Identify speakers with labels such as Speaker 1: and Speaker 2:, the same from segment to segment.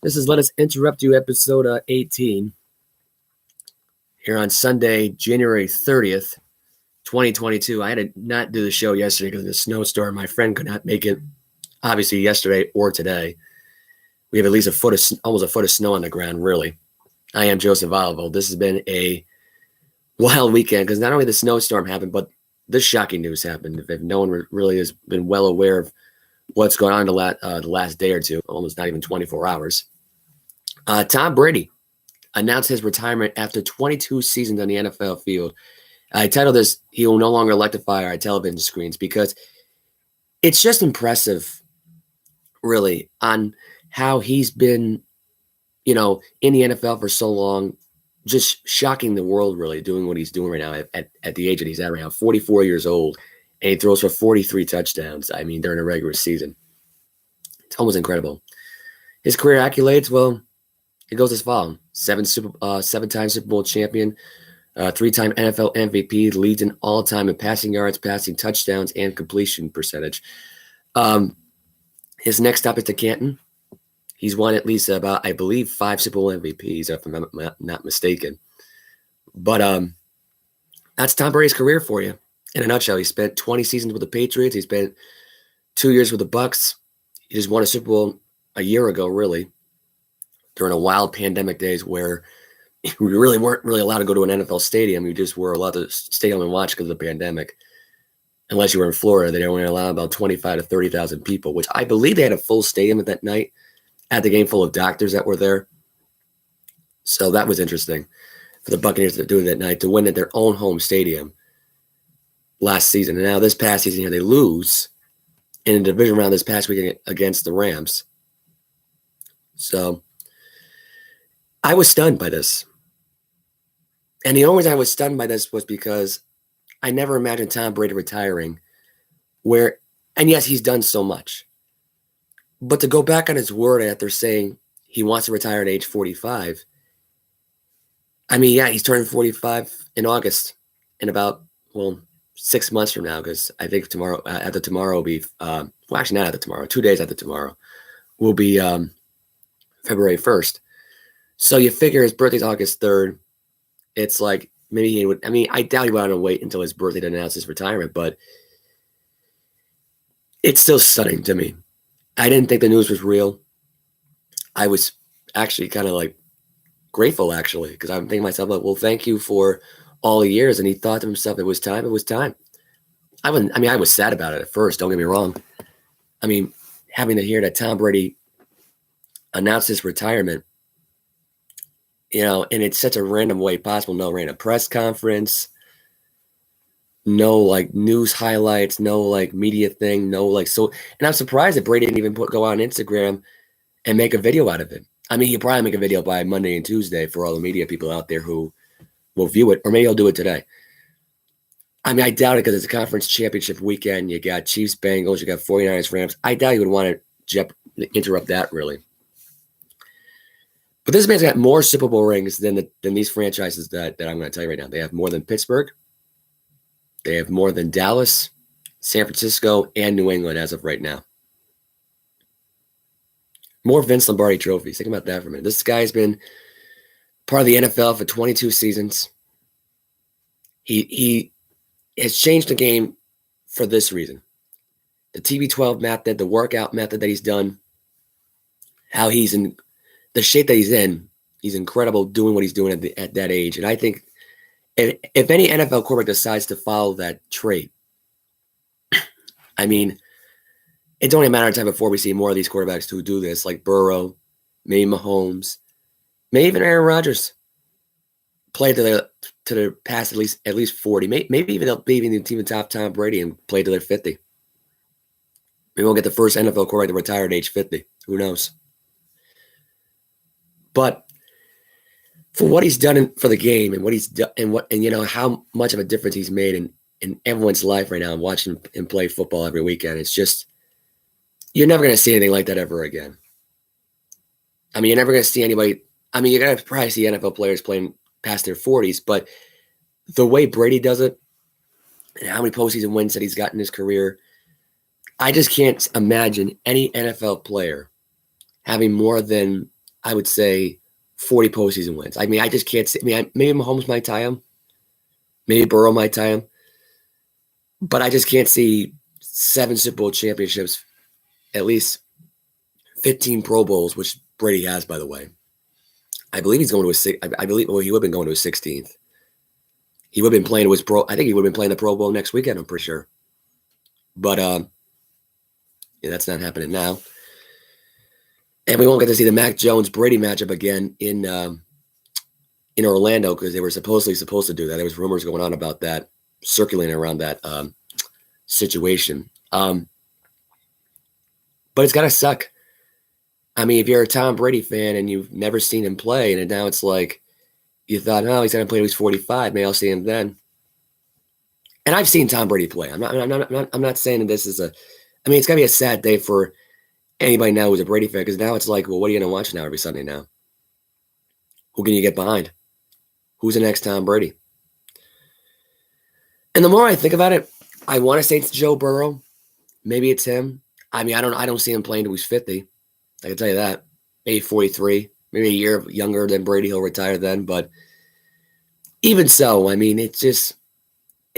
Speaker 1: This is Let Us Interrupt You, episode 18, here on Sunday, January 30th, 2022. I had to not do the show yesterday because of the snowstorm. My friend could not make it, obviously, yesterday or today. We have at least almost a foot of snow on the ground, really. I am Joseph Olivo. This has been a wild weekend because not only the snowstorm happened, but this shocking news happened. If no one really has been well aware of what's going on the last day or two, almost not even 24 hours. Tom Brady announced his retirement after 22 seasons on the NFL field. I titled this, "He will no longer electrify our television screens," because it's just impressive, really, on how he's been, in the NFL for so long, just shocking the world, really, doing what he's doing right now at the age that he's at right now, 44 years old, and he throws for 43 touchdowns, during a regular season. It's almost incredible. His career accolades, well, it goes as follows. Seven-time Super Bowl champion, 3-time NFL MVP, leads in all-time in passing yards, passing touchdowns, and completion percentage. His next stop is to Canton. He's won at least about, I believe, 5 Super Bowl MVPs, if I'm not mistaken. But that's Tom Brady's career for you. In a nutshell, he spent 20 seasons with the Patriots. He spent 2 years with the Bucs. He just won a Super Bowl a year ago, really, during a wild pandemic days where we really weren't allowed to go to an NFL stadium. We just were allowed to stay home and watch because of the pandemic. Unless you were in Florida, they only allowed about 25 to 30,000 people, which I believe they had a full stadium at that night. Had the game full of doctors that were there. So that was interesting for the Buccaneers to do it that night, to win at their own home stadium last season. And now this past season here, they lose in a division round this past week against the Rams. So I was stunned by this. And the only reason I was stunned by this was because I never imagined Tom Brady retiring and yes, he's done so much. But to go back on his word after saying he wants to retire at age 45, he's turning 45 in August in about, 6 months from now, because I think after tomorrow will be, actually not after tomorrow, 2 days after tomorrow will be February 1st. So you figure his birthday's August 3rd. It's like maybe he would, I doubt he would want to wait until his birthday to announce his retirement, but it's still stunning to me. I didn't think the news was real. I was actually kind of grateful, actually, because I'm thinking to myself, well, thank you for all the years. And he thought to himself, it was time. It was time. I was sad about it at first. Don't get me wrong. Having to hear that Tom Brady announced his retirement, and it's such a random way possible. No random press conference, no news highlights, no media thing, no so. And I'm surprised that Brady didn't even go on Instagram and make a video out of it. He'll probably make a video by Monday and Tuesday for all the media people out there who will view it, or maybe he'll do it today. I doubt it because it's a conference championship weekend. You got Chiefs, Bengals, you got 49ers, Rams. I doubt he would want to interrupt that, really. But this man's got more Super Bowl rings than these franchises that I'm going to tell you right now. They have more than Pittsburgh. They have more than Dallas, San Francisco, and New England as of right now. More Vince Lombardi trophies. Think about that for a minute. This guy's been part of the NFL for 22 seasons. He has changed the game for this reason. The TB12 method, the workout method that he's done, how he's in the shape that he's in, he's incredible doing what he's doing at that age. And I think if any NFL quarterback decides to follow that trait, it's only a matter of time before we see more of these quarterbacks who do this, like Burrow, maybe Mahomes, maybe even Aaron Rodgers, play to their past at least 40. Maybe even they'll be even top Tom Brady and play to their 50. Maybe we'll get the first NFL quarterback to retire at age 50. Who knows? But for what he's done for the game and what he's done and how much of a difference he's made in everyone's life right now, watching him play football every weekend, it's just, you're never going to see anything like that ever again. You're never going to see anybody. You're going to probably see NFL players playing past their 40s, but the way Brady does it and how many postseason wins that he's got in his career, I just can't imagine any NFL player having more than, I would say, 40 postseason wins. I mean, I just can't see. I mean, maybe Mahomes might tie him. Maybe Burrow might tie him. But I just can't see 7 Super Bowl championships, at least 15 Pro Bowls, which Brady has, by the way. I believe he's going to I believe he would have been going to his 16th. He would have been playing his pro. I think he would have been playing the Pro Bowl next weekend, I'm pretty sure. But yeah, that's not happening now. And we won't get to see the Mac Jones-Brady matchup again in Orlando because they were supposedly supposed to do that. There was rumors going on about that, circulating around that situation. But it's got to suck. I mean, if you're a Tom Brady fan and you've never seen him play, and now it's like you thought, oh, he's going to play when he's 45. Maybe I'll see him then. And I've seen Tom Brady play. I'm not saying that this is a. I mean, it's got to be a sad day for anybody now who's a Brady fan because now it's like, well, what are you going to watch now every Sunday now? Who can you get behind? Who's the next Tom Brady? And the more I think about it, I want to say it's Joe Burrow. Maybe it's him. I mean, I don't see him playing till he's 50. I can tell you that. Maybe 43. Maybe a year younger than Brady. He'll retire then. But even so, I mean, it's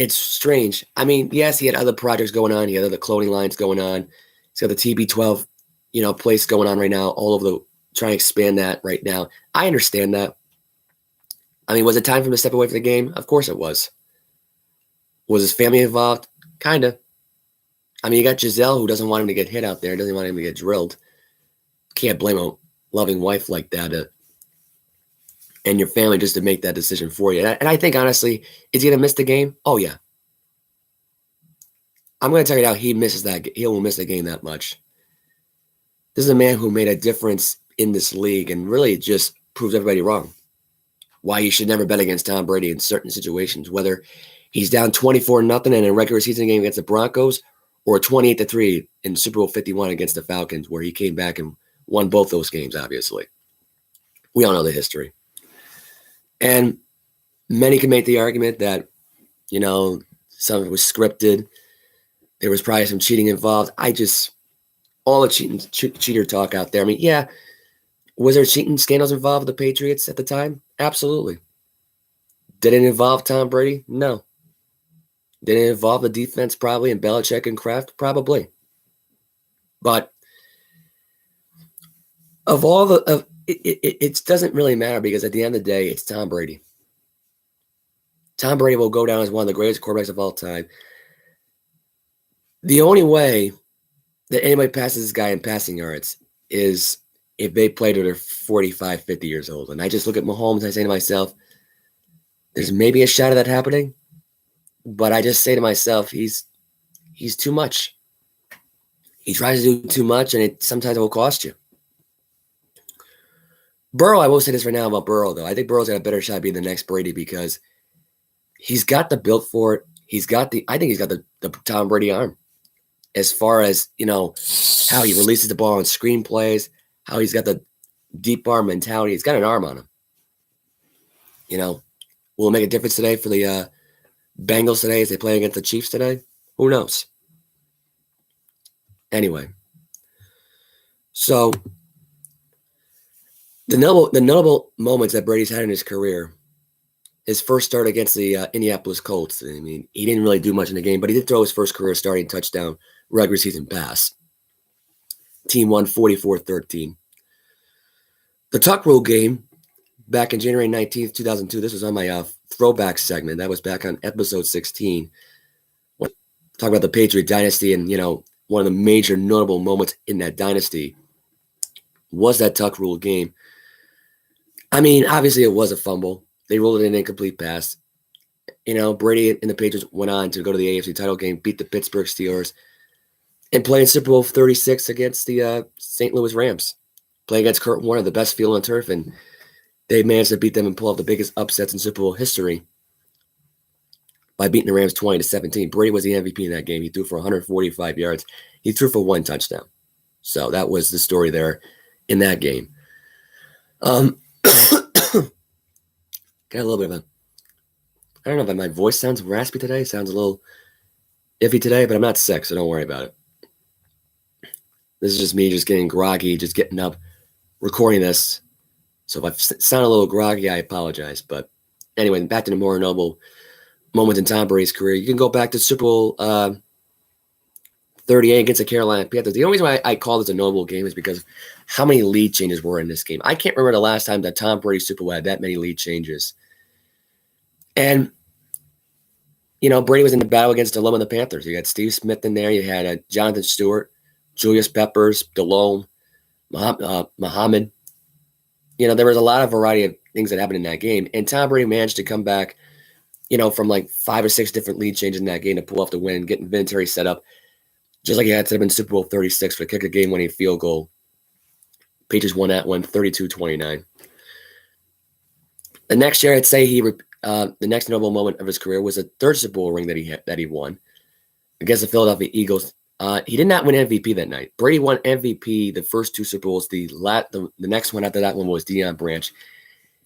Speaker 1: strange. I mean, yes, he had other projects going on. He had other clothing lines going on. He's got the TB12, place going on right now. All over trying to expand that right now. I understand that. I mean, was it time for him to step away from the game? Of course it was. Was his family involved? Kind of. I mean, you got Giselle who doesn't want him to get hit out there, doesn't want him to get drilled. Can't blame a loving wife like that and your family just to make that decision for you. And I think, honestly, is he going to miss the game? Oh, yeah. I'm going to tell you now, he will miss the game that much. This is a man who made a difference in this league and really just proves everybody wrong. Why you should never bet against Tom Brady in certain situations, whether he's down 24-0 in a regular season game against the Broncos or 28-3 in Super Bowl 51 against the Falcons, where he came back and won both those games, obviously. We all know the history. And many can make the argument that, some of it was scripted. There was probably some cheating involved. All the cheater talk out there. I mean, yeah, was there cheating scandals involved with the Patriots at the time? Absolutely. Did it involve Tom Brady? No. Did it involve the defense probably and Belichick and Kraft? Probably. But it doesn't really matter because at the end of the day, it's Tom Brady. Tom Brady will go down as one of the greatest quarterbacks of all time. The only way that anybody passes this guy in passing yards is if they play to their 45, 50 years old. And I just look at Mahomes and I say to myself, there's maybe a shot of that happening, but I just say to myself, he's too much. He tries to do too much, and sometimes it will cost you. Burrow, I will say this right now about Burrow, though. I think Burrow's got a better shot at being the next Brady because he's got the build for it. I think he's got the Tom Brady arm. As far as, how he releases the ball on screenplays, how he's got the deep arm mentality. He's got an arm on him. Will it make a difference today for the Bengals today as they play against the Chiefs today? Who knows? Anyway. So the notable moments that Brady's had in his career, his first start against the Indianapolis Colts. I mean, he didn't really do much in the game, but he did throw his first career starting touchdown regular season pass. Team won 44-13. The Tuck Rule game back in January 19th, 2002. This was on my throwback segment. That was back on episode 16. Talk about the Patriot dynasty and, one of the major notable moments in that dynasty was that Tuck Rule game. I mean, obviously it was a fumble. They ruled it an incomplete pass. Brady and the Patriots went on to go to the AFC title game, beat the Pittsburgh Steelers, and play in Super Bowl 36 against the St. Louis Rams. Play against Kurt Warner, the best field on turf, and they managed to beat them and pull off the biggest upsets in Super Bowl history by beating the Rams 20-17. Brady was the MVP in that game. He threw for 145 yards. He threw for 1 touchdown. So that was the story there in that game. Got a little bit of I don't know if my voice sounds raspy today. Sounds a little iffy today, but I'm not sick, so don't worry about it. This is just me just getting groggy, just getting up, recording this. So if I sound a little groggy, I apologize. But anyway, back to the more notable moments in Tom Brady's career. You can go back to Super Bowl 38 against the Carolina Panthers. The only reason why I call this a notable game is because how many lead changes were in this game. I can't remember the last time that Tom Brady Super Bowl had that many lead changes. And, Brady was in the battle against Delhomme and the Panthers. You had Steve Smith in there. You had Jonathan Stewart, Julius Peppers, Delhomme, Muhammad. There was a lot of variety of things that happened in that game. And Tom Brady managed to come back, from like 5 or 6 different lead changes in that game to pull off the win, getting Vinatieri set up. Just like he had set up in Super Bowl 36 for the kick of game-winning field goal. Patriots won that one 32-29. The next year, I'd say the next notable moment of his career was the third Super Bowl ring that he won against the Philadelphia Eagles. He did not win MVP that night. Brady won MVP the first 2 Super Bowls. The next one after that one was Deion Branch.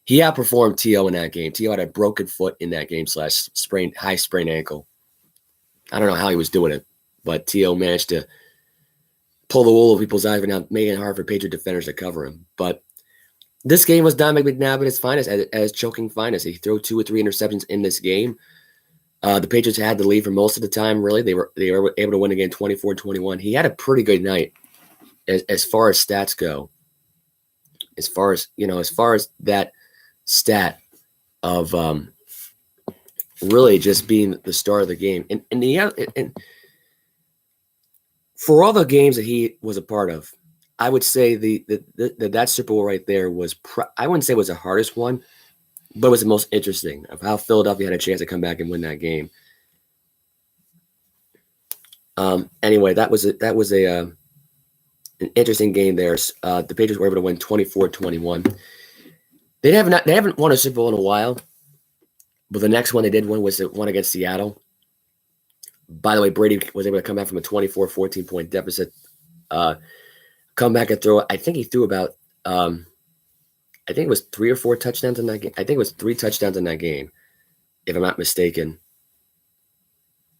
Speaker 1: He outperformed T.O. in that game. T.O. had a broken foot in that game / high sprained ankle. I don't know how he was doing it, but T.O. managed to pull the wool over people's eyes without making it hard for Patriot defenders to cover him. But this game was Don McNabb at his finest, at his choking finest. He threw 2 or 3 interceptions in this game. The Patriots had the lead for most of the time, really. They were able to win again 24-21. He had a pretty good night as far as stats go. As far as that stat of really just being the star of the game. And for all the games that he was a part of, I would say that Super Bowl right there was I wouldn't say it was the hardest one, but it was the most interesting of how Philadelphia had a chance to come back and win that game. Anyway, that was an interesting game there. The Patriots were able to win 24-21. They haven't won a Super Bowl in a while, but the next one they did win was the one against Seattle. By the way, Brady was able to come back from a 24-14 point deficit, come back and throw. I think he threw about I think it was 3 or 4 touchdowns in that game. I think it was 3 touchdowns in that game, if I'm not mistaken.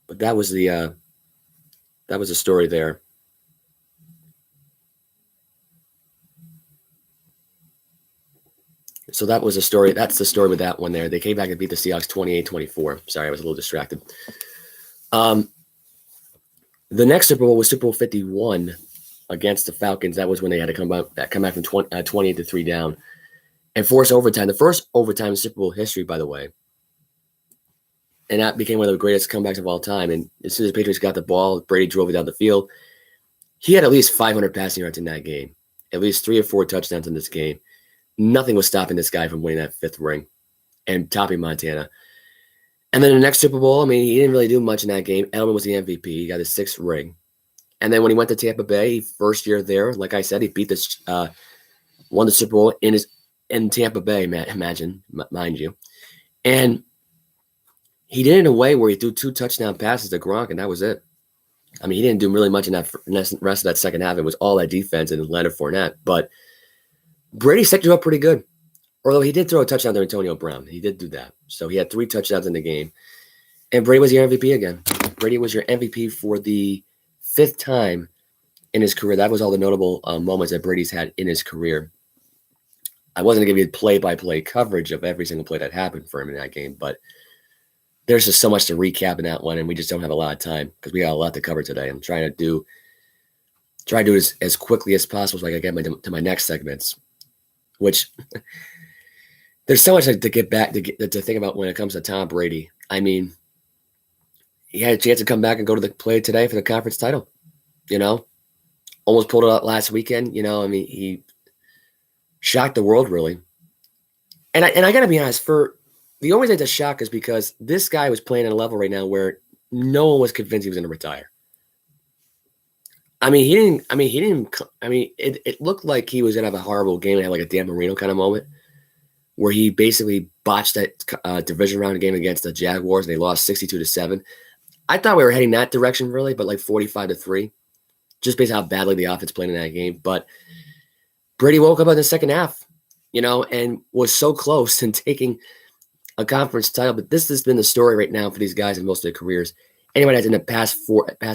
Speaker 1: But that was the story there. So that was a story. That's the story with that one there. They came back and beat the Seahawks 28-24. Sorry, I was a little distracted. The next Super Bowl was Super Bowl 51 against the Falcons. That was when they had to come back from 28-3 down and force overtime. The first overtime in Super Bowl history, by the way. And that became one of the greatest comebacks of all time. And as soon as the Patriots got the ball, Brady drove it down the field. He had at least 500 passing yards in that game, at least 3 or 4 touchdowns in this game. Nothing was stopping this guy from winning that 5th ring and topping Montana. And then the next Super Bowl, he didn't really do much in that game. Edelman was the MVP. He got his 6th ring. And then when he went to Tampa Bay, first year there, like I said, he beat this, won the Super Bowl in Tampa Bay, mind you. And he did it in a way where he threw 2 touchdown passes to Gronk, and that was it. He didn't do really much in that rest of that second half. It was all that defense and Leonard Fournette. But Brady set you up pretty good. Although he did throw a touchdown to Antonio Brown. He did do that. So he had 3 touchdowns in the game. And Brady was your MVP again. Brady was your MVP for the 5th time in his career. That was all the notable moments that Brady's had in his career. I wasn't going to give you play-by-play coverage of every single play that happened for him in that game, but there's just so much to recap in that one, and we just don't have a lot of time because we got a lot to cover today. I'm trying to do it as quickly as possible so I can get to my next segments, which there's so much to get back to think about when it comes to Tom Brady. He had a chance to come back and go to the play today for the conference title. Almost pulled it out last weekend. He shocked the world, really. And I got to be honest, the only reason it's a shock is because this guy was playing at a level right now where no one was convinced he was going to retire. It looked like he was going to have a horrible game and have like a Dan Marino kind of moment where he basically botched that division round game against the Jaguars and they lost 62-7. I thought we were heading that direction really, but like 45-3, just based on how badly the offense played in that game. But Brady woke up in the second half, and was so close in taking a conference title. But this has been the story right now for these guys in most of their careers. Anyone that's in the past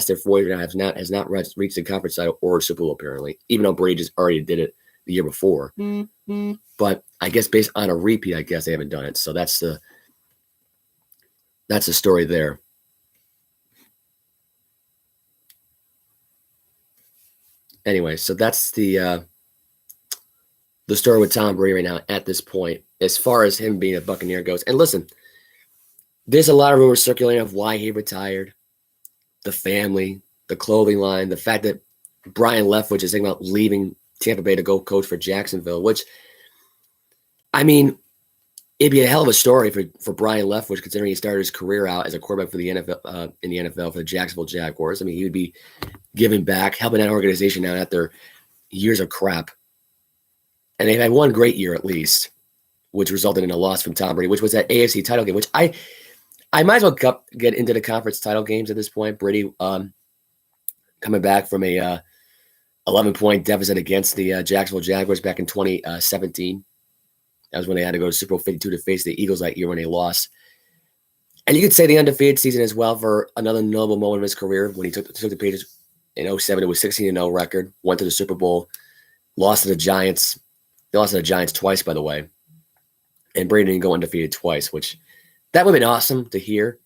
Speaker 1: their 4 years has not reached the conference title or Super Bowl, apparently, even though Brady just already did it the year before. But I guess based on a repeat, I guess they haven't done it. So that's the story there. Anyway, so that's the story with Tom Brady right now at this point, as far as him being a Buccaneer goes. And listen, there's a lot of rumors circulating of why he retired, the family, the clothing line, the fact that Brian Leftwich is thinking about leaving Tampa Bay to go coach for Jacksonville, which, I mean, it'd be a hell of a story for Brian Leftwich, considering he started his career out as a quarterback for the NFL in the NFL for the Jacksonville Jaguars. I mean, he would be giving back, helping that organization out after years of crap. And they've had one great year at least, which resulted in a loss from Tom Brady, which was that AFC title game, which I might as well get into the conference title games at this point. Brady coming back from a 11-point deficit against the Jacksonville Jaguars back in 2017. That was when they had to go to Super Bowl 52 to face the Eagles that year when they lost. And you could say the undefeated season as well for another notable moment of his career when he took the Patriots in 2007. It was 16-0 record, went to the Super Bowl, lost to the Giants. They lost to the Giants twice, by the way. And Brady didn't go undefeated twice, which that would have been awesome to hear.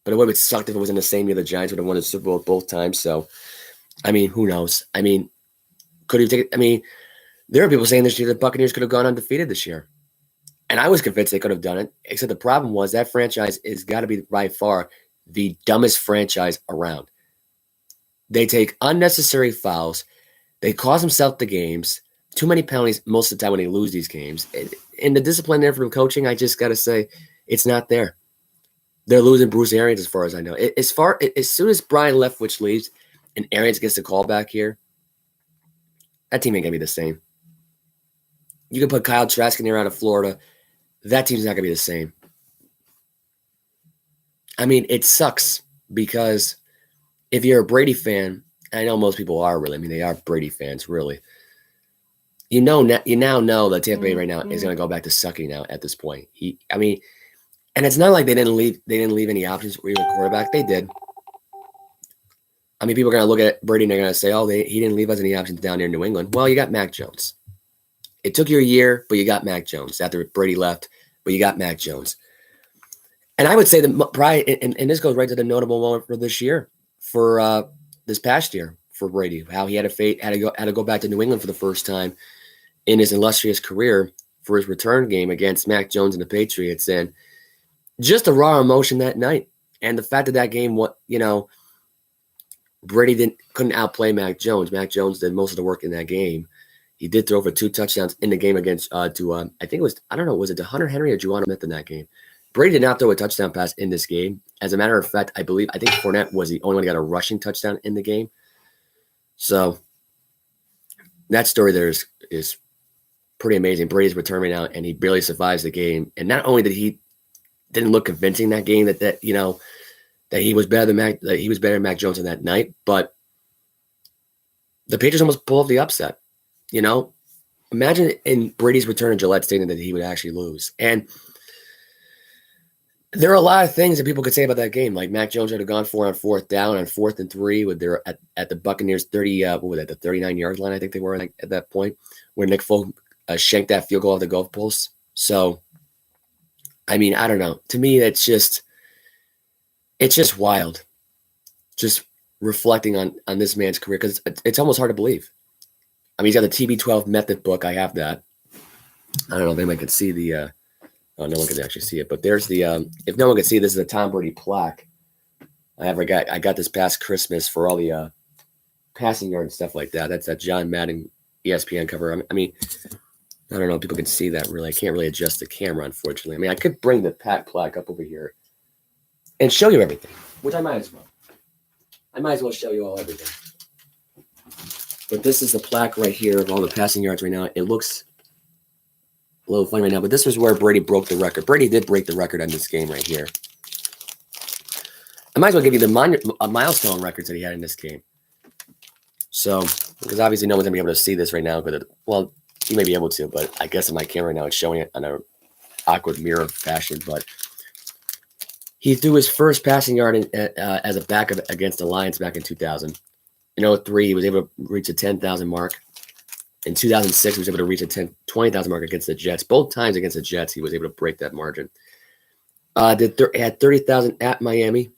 Speaker 1: But it would have sucked if it was in the same year the Giants would have won the Super Bowl both times. So, I mean, who knows? I mean, could he take it? I mean, there are people saying this year the Buccaneers could have gone undefeated this year. And I was convinced they could have done it, except the problem was that franchise has got to be by far the dumbest franchise around. They take unnecessary fouls. They cause themselves the games. Too many penalties most of the time when they lose these games. And the discipline there from coaching, I just got to say, it's not there. They're losing Bruce Arians as far as I know. As soon as Brian Leftwich leaves and Arians gets the call back here, that team ain't going to be the same. You can put Kyle Trask in there out of Florida. That team's not going to be the same. I mean, it sucks because if you're a Brady fan, I know most people are really. I mean, they are Brady fans, really. You now know that Tampa Bay right now is going to go back to sucking now at this point. And it's not like they didn't leave any options for either quarterback. They did. I mean, people are going to look at Brady and they're going to say, "Oh, he didn't leave us any options down there in New England." Well, you got Mac Jones. It took you a year, but you got Mac Jones after Brady left. But you got Mac Jones. And I would say that probably, and this goes right to the notable moment for this year, for this past year for Brady, how he had to go back to New England for the first time in his illustrious career for his return game against Mac Jones and the Patriots, and just the raw emotion that night, and the fact that game, Brady couldn't outplay Mac Jones. Mac Jones did most of the work in that game. He did throw for 2 touchdowns in the game against I think it was, I don't know, was it to Hunter Henry or Juwan Smith in that game? Brady did not throw a touchdown pass in this game. As a matter of fact, I think Fournette was the only one who got a rushing touchdown in the game. So that story there is pretty amazing. Brady's returning out and he barely survives the game. And not only didn't look convincing that game that he was better than Mac Jones in that night, but the Patriots almost pulled off the upset. Imagine in Brady's return in Gillette Stadium that he would actually lose. And there are a lot of things that people could say about that game. Like Mac Jones would have gone for on 4th down on 4th and 3 with their at the Buccaneers 30, the 39-yard line, I think they were at that point, where Nick Folk shanked that field goal off the goalpost. So, I mean, I don't know. To me, it's just wild. Just reflecting on this man's career, because it's almost hard to believe. I mean, he's got the TB12 method book. I have that. I don't know if anyone can see the no one can actually see it, but there's the if no one can see, this is a Tom Brady plaque. I got this past Christmas for all the passing yard and stuff like that. That's that John Madden ESPN cover. I mean, I don't know if people can see that really. I can't really adjust the camera, unfortunately. I mean, I could bring the plaque up over here and show you everything, which I might as well. I might as well show you all everything. But this is the plaque right here of all the passing yards right now. It looks a little funny right now, but this was where Brady broke the record. Brady did break the record on this game right here. I might as well give you the milestone records that he had in this game. So, because obviously no one's going to be able to see this right now. Well, you may be able to, but I guess in my camera right now it's showing it on an awkward mirror fashion. But He threw his first passing yard as a backup against the Lions back in 2000. In 03, he was able to reach the 10,000 mark. In 2006, he was able to reach the 20,000 mark against the Jets. Both times against the Jets, he was able to break that margin. Had 30,000 at Miami.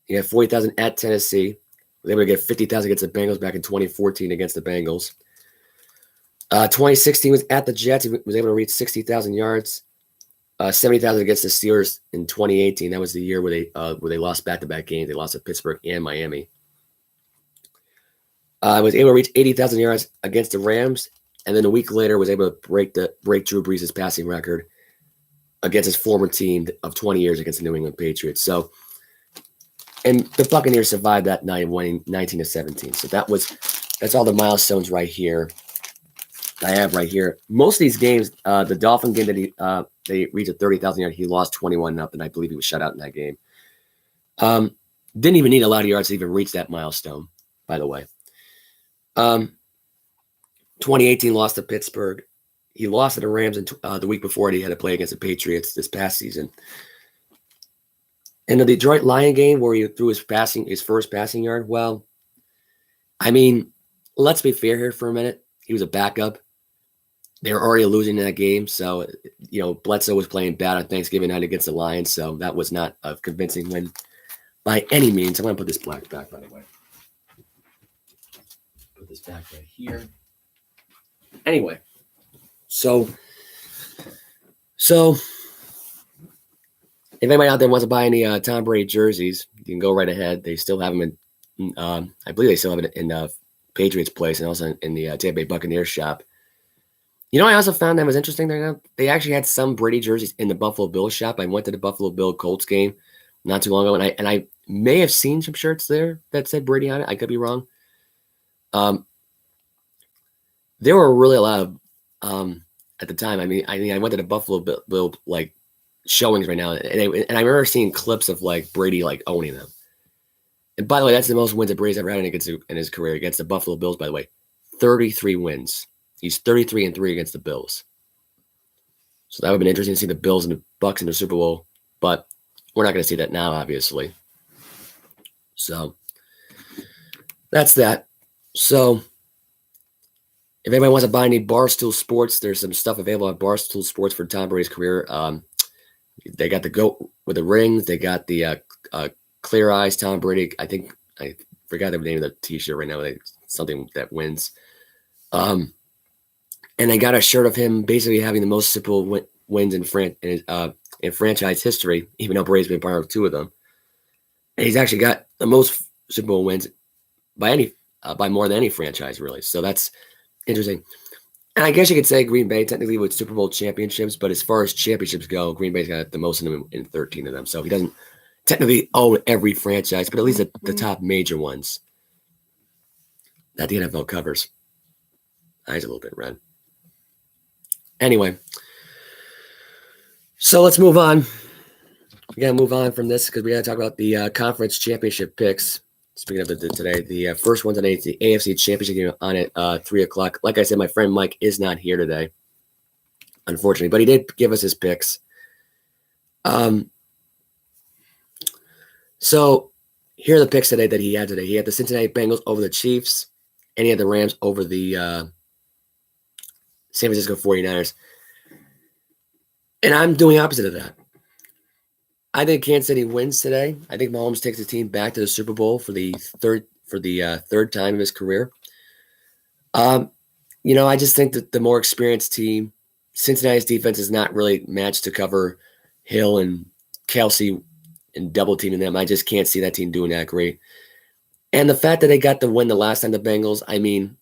Speaker 1: He had 40,000 at Tennessee. Was able to get 50,000 against the Bengals back in 2014 against the Bengals. 2016 was at the Jets. He was able to reach 60,000 yards. 70,000 against the Steelers in 2018. That was the year where they lost back-to-back games. They lost to Pittsburgh and Miami. Was able to reach 80,000 yards against the Rams, and then a week later was able to break Drew Brees' passing record against his former team of 20 years against the New England Patriots. So, and the Buccaneers survived that night, winning 19-17. So that's all the milestones right here. I have right here. Most of these games, the Dolphin game that they reached a 30,000 yard, he lost 21-0. I believe he was shut out in that game. Didn't even need a lot of yards to even reach that milestone, by the way. 2018 lost to Pittsburgh. He lost to the Rams the week before it. He had to play against the Patriots this past season. In the Detroit Lion game where he threw his first passing yard, well, I mean, let's be fair here for a minute. He was a backup. They were already losing that game, so Bledsoe was playing bad on Thanksgiving night against the Lions, so that was not a convincing win by any means. I'm going to put this black back, by the way. Put this back right here. Anyway, so if anybody out there wants to buy any Tom Brady jerseys, you can go right ahead. They still have them in, I believe they still have it in Patriots Place and also in the Tampa Bay Buccaneers shop. I also found that was interesting. They actually had some Brady jerseys in the Buffalo Bills shop. I went to the Buffalo Bill Colts game not too long ago, and I may have seen some shirts there that said Brady on it. I could be wrong. There were really a lot of at the time. I mean, I went to the Buffalo Bill like showings right now, and I remember seeing clips of like Brady like owning them. And by the way, that's the most wins that Brady's ever had in his career against the Buffalo Bills. By the way, 33 wins. He's 33-3 against the Bills. So that would have been interesting to see the Bills and the Bucs in the Super Bowl, but we're not going to see that now, obviously. So that's that. So if anybody wants to buy any Barstool Sports, there's some stuff available at Barstool Sports for Tom Brady's career. They got the GOAT with the rings. They got the Clear Eyes Tom Brady. I think I forgot the name of the T-shirt right now. Something that wins. And I got a shirt of him basically having the most Super Bowl wins in franchise history, even though Brady's been part of 2 of them. And he's actually got the most Super Bowl wins by more than any franchise, really. So that's interesting. And I guess you could say Green Bay technically with Super Bowl championships, but as far as championships go, Green Bay's got the most in 13 of them. So he doesn't technically own every franchise, but at least the top major ones that the NFL covers. Eyes a little bit red. Anyway, so let's move on. We got to move on from this because we got to talk about the conference championship picks. Speaking of it today, the first one today is the AFC Championship game on at 3 o'clock. Like I said, my friend Mike is not here today, unfortunately, but he did give us his picks. So here are the picks today that he had today. He had the Cincinnati Bengals over the Chiefs, and he had the Rams over the San Francisco 49ers. And I'm doing the opposite of that. I think Kansas City wins today. I think Mahomes takes the team back to the Super Bowl for the third time in his career. I just think that the more experienced team, Cincinnati's defense is not really matched to cover Hill and Kelsey and double teaming them. I just can't see that team doing that great. And the fact that they got the win the last time, the Bengals, I mean,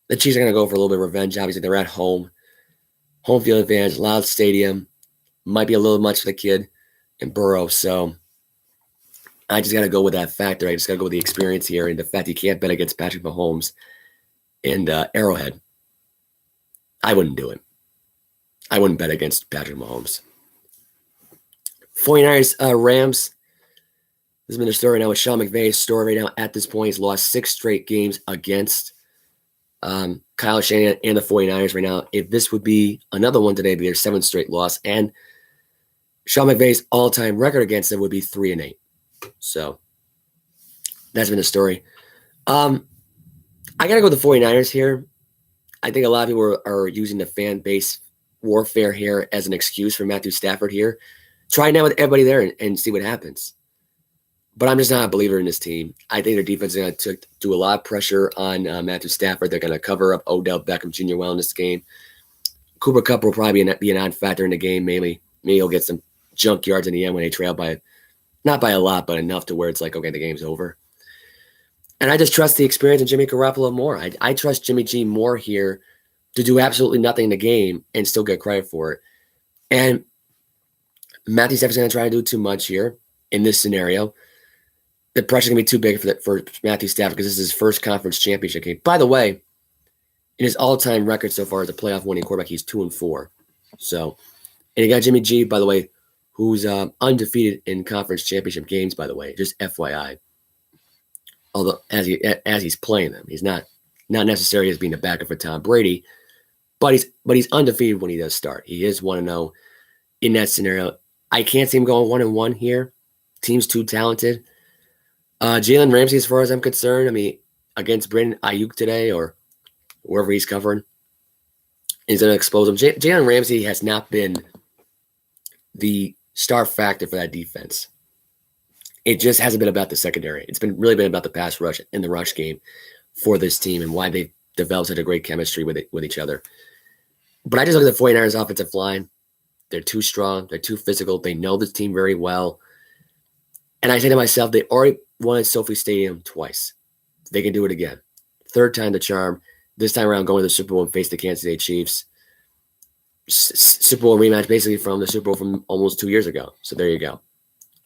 Speaker 1: the Chiefs are going to go for a little bit of revenge. Obviously, they're at home. Home field advantage, loud stadium. Might be a little much for the kid and Burrow. So I just got to go with that factor. I just got to go with the experience here and the fact you can't bet against Patrick Mahomes and Arrowhead. I wouldn't do it. I wouldn't bet against Patrick Mahomes. 49ers, Rams. This has been a story now with Sean McVay's story right now. At this point, he's lost 6 straight games against Kyle Shanahan and the 49ers right now. If this would be another one today, it'd be their 7th straight loss. And Sean McVay's all-time record against them would be 3-8. So that's been the story. I got to go with the 49ers here. I think a lot of people are using the fan base warfare here as an excuse for Matthew Stafford here. Try it now with everybody there and see what happens. But I'm just not a believer in this team. I think their defense is going to do a lot of pressure on Matthew Stafford. They're going to cover up Odell Beckham Jr. well in this game. Cooper Kupp will probably be an odd factor in the game. Maybe he'll get some junk yards in the end when they trail by, not by a lot, but enough to where it's like, okay, the game's over. And I just trust the experience of Jimmy Garoppolo more. I trust Jimmy G more here to do absolutely nothing in the game and still get credit for it. And Matthew Stafford's going to try to do too much here in this scenario. The pressure's going to be too big for Matthew Stafford because this is his first conference championship game. By the way, in his all-time record so far as a playoff winning quarterback, he's 2-4. So, and you got Jimmy G, by the way, who's undefeated in conference championship games, by the way, just FYI. Although as he's playing them, he's not necessarily as being a backup for Tom Brady, but he's undefeated when he does start. He is 1-0 in that scenario. I can't see him going 1-1 here. Team's too talented. Jalen Ramsey, as far as I'm concerned, I mean, against Brandon Ayuk today or wherever he's covering, is going to expose him. Jalen Ramsey has not been the star factor for that defense. It just hasn't been about the secondary. It's really been about the pass rush and the rush game for this team and why they've developed such a great chemistry with each other. But I just look at the 49ers offensive line. They're too strong. They're too physical. They know this team very well. And I say to myself, they already won at SoFi Stadium twice. They can do it again. Third time the charm. This time around, going to the Super Bowl and face the Kansas City Chiefs. Super Bowl rematch basically from the Super Bowl from almost 2 years ago. So there you go.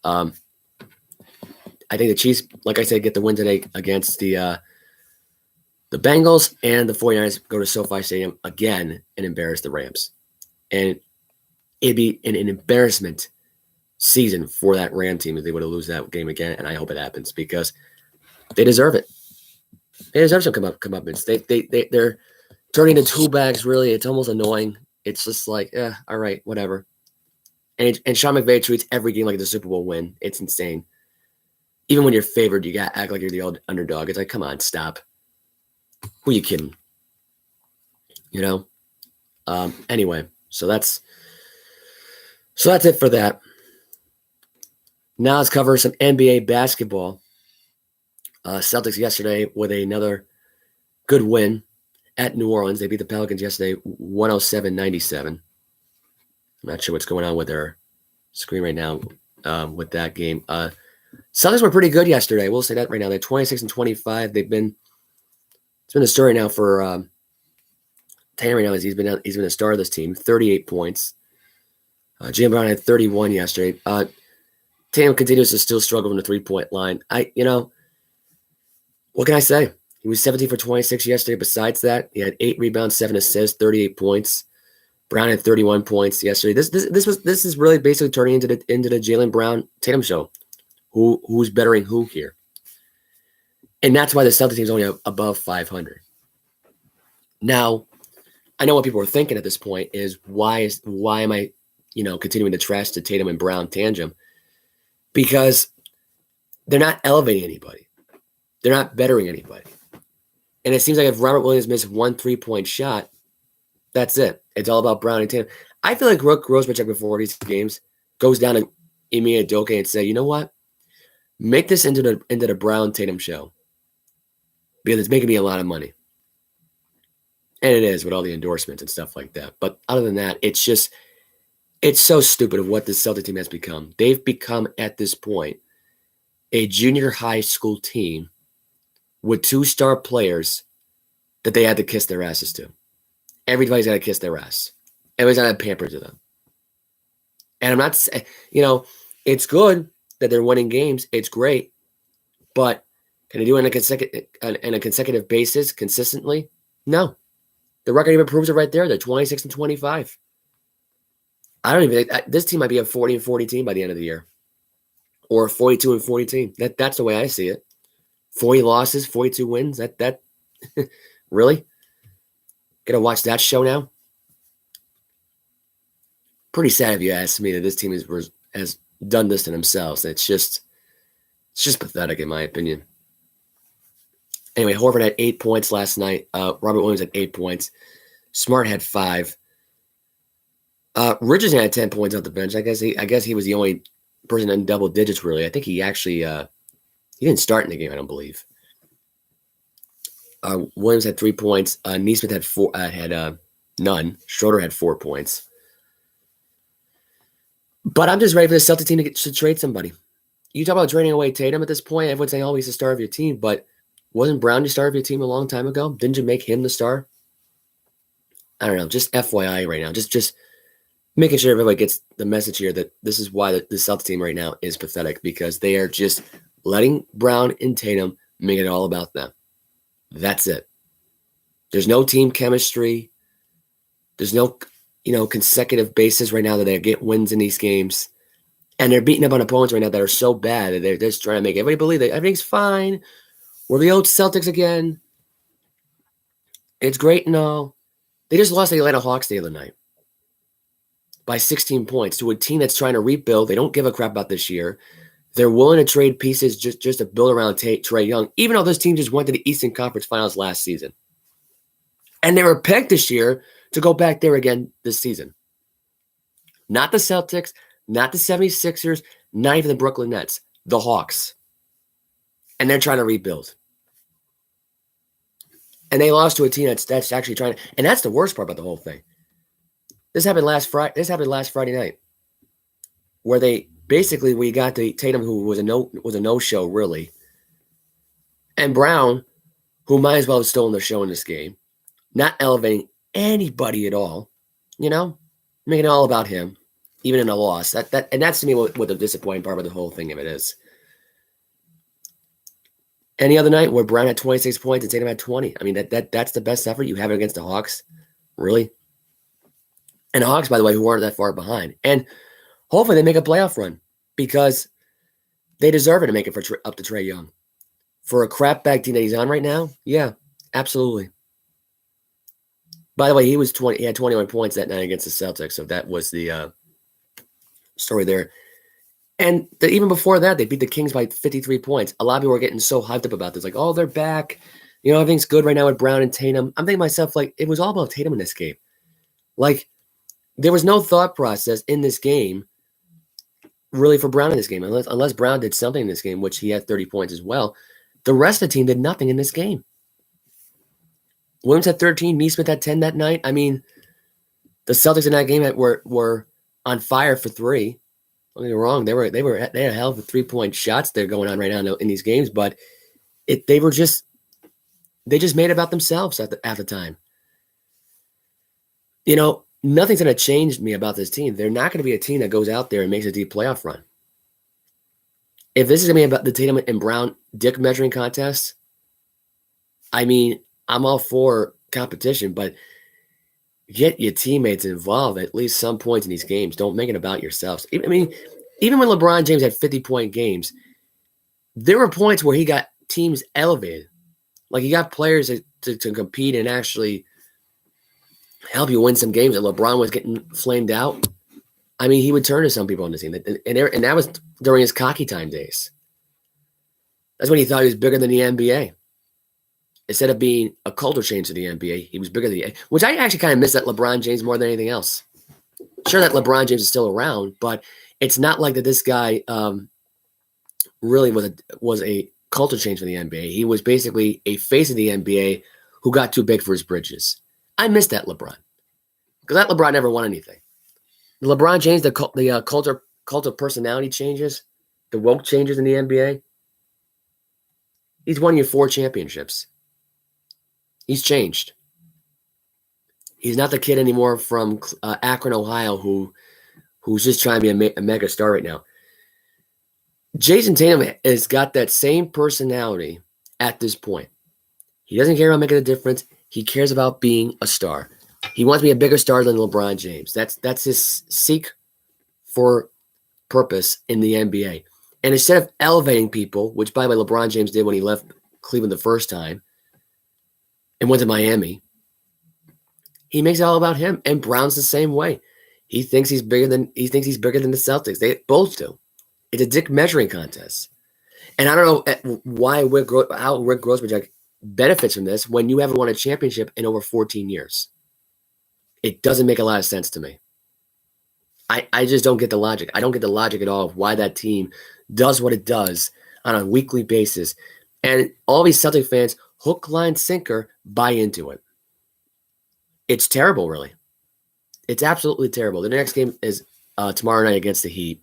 Speaker 1: I think the Chiefs, like I said, get the win today against the Bengals, and the 49ers go to SoFi Stadium again and embarrass the Rams. And it'd be an embarrassment season for that Ram team if they would have lose that game again, and I hope it happens because they deserve it. They deserve some comeuppance. They're turning into two bags, really. It's almost annoying. It's just like, all right, whatever. And Sean McVay treats every game like it's a Super Bowl win. It's insane. Even when you're favored, you got to act like you're the old underdog. It's like, come on, stop. Who are you kidding? You know? Anyway, so that's it for that. Now let's cover some NBA basketball. Celtics yesterday with another good win at New Orleans. They beat the Pelicans yesterday 107-97. I'm not sure what's going on with their screen right now with that game. Celtics were pretty good yesterday. We'll say that right now. They're 26-25. It's been a story now for Tatum right now. He's been a star of this team. 38 points. Jaylen Brown had 31 yesterday. Tatum continues to still struggle from the 3-point line. What can I say? He was 17 for 26 yesterday. Besides that, he had 8 rebounds, 7 assists, 38 points. Brown had 31 points yesterday. This is really basically turning into the Jaylen Brown Tatum show. Who's bettering who here? And that's why the Celtics team is only above 500. Now, I know what people are thinking at this point is why am I continuing to trash the Tatum and Brown tandem? Because they're not elevating anybody. They're not bettering anybody. And it seems like if Robert Williams missed one 3-point shot, that's it. It's all about Brown and Tatum. I feel like Brooke Rosebachek before these games goes down to Ime Udoka and say, you know what? Make this into the Brown Tatum show. Because it's making me a lot of money. And it is with all the endorsements and stuff like that. But other than that, it's so stupid of what this Celtic team has become. They've become, at this point, a junior high school team with 2 star players that they had to kiss their asses to. Everybody's got to kiss their ass. Everybody's got to pamper to them. And I'm not saying, it's good that they're winning games. It's great. But can they do it on a consecutive basis consistently? No. The record even proves it right there. They're 26-25. I don't even think this team might be a 40-40 team by the end of the year. Or a 42-40 team. That's the way I see it. 40 losses, 42 wins. That really? Gonna watch that show now? pretty sad if you ask me that this team has done this to themselves. It's just pathetic in my opinion. Anyway, Horford had 8 points last night. Robert Williams had 8 points. Smart had 5. Richardson had 10 points off the bench. I guess he was the only person in double digits really. I think he actually he didn't start in the game. I don't believe. Williams had 3 points. Neesmith had 4. Had none. Schroeder had 4 points. But I'm just ready for the Celtics team to trade somebody. You talk about trading away Tatum at this point. Everyone's saying, "Oh, he's the star of your team," but wasn't Brown the star of your team a long time ago? Didn't you make him the star? I don't know. Just FYI right now. Just making sure everybody gets the message here that this is why the Celtics team right now is pathetic, because they are just letting Brown and Tatum make it all about them. That's it. There's no team chemistry. There's no, consecutive bases right now that they get wins in these games. And they're beating up on opponents right now that are so bad that they're just trying to make everybody believe that everything's fine. We're the old Celtics again. It's great and all. They just lost the Atlanta Hawks the other night by 16 points to a team that's trying to rebuild. They don't give a crap about this year. They're willing to trade pieces just to build around Trae Young, even though this team just went to the Eastern Conference Finals last season. And they were pegged this year to go back there again this season. Not the Celtics, not the 76ers, not even the Brooklyn Nets, the Hawks. And they're trying to rebuild. And they lost to a team that's actually trying to, and that's the worst part about the whole thing. This happened last Friday night, where we got the Tatum, who was a no-show really, and Brown, who might as well have stolen the show in this game, not elevating anybody at all, making it all about him, even in a loss. And that's to me what the disappointing part of the whole thing of it is. Any other night where Brown had 26 points and Tatum had 20. I mean, that's the best effort you have against the Hawks, really. And the Hawks, by the way, who aren't that far behind. And hopefully they make a playoff run, because they deserve it to make it up to Trae Young. For a crap bag team that he's on right now, yeah, absolutely. By the way, he had 21 points that night against the Celtics, so that was the story there. And even before that, they beat the Kings by 53 points. A lot of people were getting so hyped up about this, like, oh, they're back. Everything's good right now with Brown and Tatum. I'm thinking to myself, like, it was all about Tatum in this game. Like, there was no thought process in this game really for Brown in this game, unless Brown did something in this game, which he had 30 points as well. The rest of the team did nothing in this game. Williams had 13. Neesmith had 10 that night. I mean, the Celtics in that game were on fire for 3. Don't get me wrong. They had a hell of a 3-point shots they're going on right now in these games, but they just made it about themselves at the time. Nothing's going to change me about this team. They're not going to be a team that goes out there and makes a deep playoff run. If this is going to be about the Tatum and Brown dick measuring contest, I mean, I'm all for competition, but get your teammates involved at least some points in these games. Don't make it about yourselves. I mean, even when LeBron James had 50-point games, there were points where he got teams elevated. Like, he got players to compete and actually help you win some games. And LeBron was getting flamed out. I mean, he would turn to some people on the team. And that was during his cocky time days. That's when he thought he was bigger than the NBA. Instead of being a culture change to the NBA, he was bigger than the NBA, which I actually kind of miss that LeBron James more than anything else. Sure that LeBron James is still around, but it's not like that this guy really was a culture change for the NBA. He was basically a face of the NBA who got too big for his britches. I miss that LeBron, because that LeBron never won anything. The LeBron James, the cult of personality changes, the woke changes in the NBA. He's won you 4 championships. He's changed. He's not the kid anymore from Akron, Ohio, who's just trying to be a mega star right now. Jason Tatum has got that same personality at this point. He doesn't care about making a difference. He cares about being a star. He wants to be a bigger star than LeBron James. That's his seek for purpose in the NBA. And instead of elevating people, which, by the way, LeBron James did when he left Cleveland the first time and went to Miami, he makes it all about him. And Brown's the same way. He thinks he's bigger than the Celtics. They both do. It's a dick measuring contest. And I don't know how Rick Grossman benefits from this when you haven't won a championship in over 14 years. It doesn't make a lot of sense to me. I just don't get the logic. I don't get the logic at all of why that team does what it does on a weekly basis. And all these Celtic fans, hook, line, sinker, buy into it. It's terrible, really. It's absolutely terrible. The next game is tomorrow night against the Heat.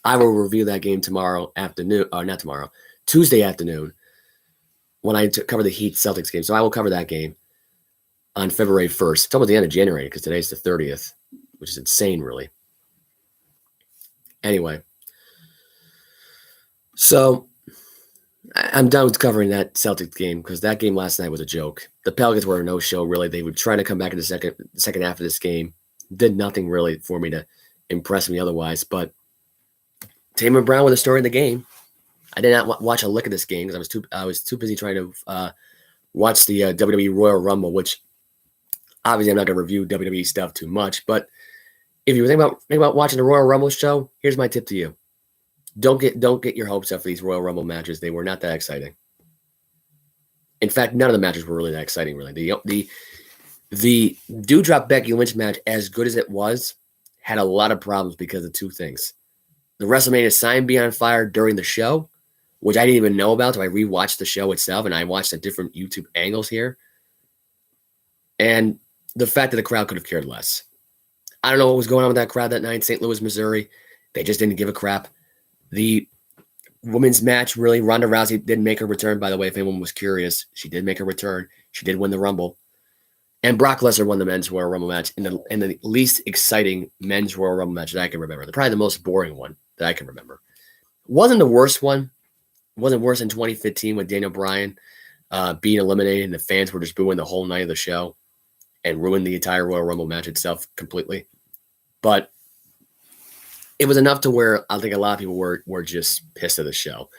Speaker 1: I will review that game tomorrow afternoon, or not tomorrow, Tuesday afternoon, when I cover the Heat Celtics game. So I will cover that game on February 1st. It's almost the end of January because today's the 30th, which is insane, really. Anyway, so I'm done with covering that Celtics game because that game last night was a joke. The Pelicans were a no-show, really. They were trying to come back in the second half of this game. Did nothing really for me to impress me otherwise, but Tatum Brown with a story in the game. I did not watch a lick of this game because I was too busy trying to watch the WWE Royal Rumble, which obviously I'm not going to review WWE stuff too much. But if you think about watching the Royal Rumble show, here's my tip to you: don't get your hopes up for these Royal Rumble matches. They were not that exciting. In fact, none of the matches were really that exciting. Really, the Doudrop Becky Lynch match, as good as it was, had a lot of problems because of two things. The WrestleMania sign being on fire during the show, which I didn't even know about, so I rewatched the show itself, and I watched the different YouTube angles here. And the fact that the crowd could have cared less. I don't know what was going on with that crowd that night in St. Louis, Missouri. They just didn't give a crap. The women's match, really, Ronda Rousey didn't make her return, by the way, if anyone was curious. She did make her return. She did win the Rumble. And Brock Lesnar won the men's Royal Rumble match in the least exciting men's Royal Rumble match that I can remember. Probably the most boring one that I can remember. Wasn't the worst one. Wasn't worse than 2015 with Daniel Bryan being eliminated and the fans were just booing the whole night of the show and ruined the entire Royal Rumble match itself completely. But it was enough to where I think a lot of people were just pissed at the show.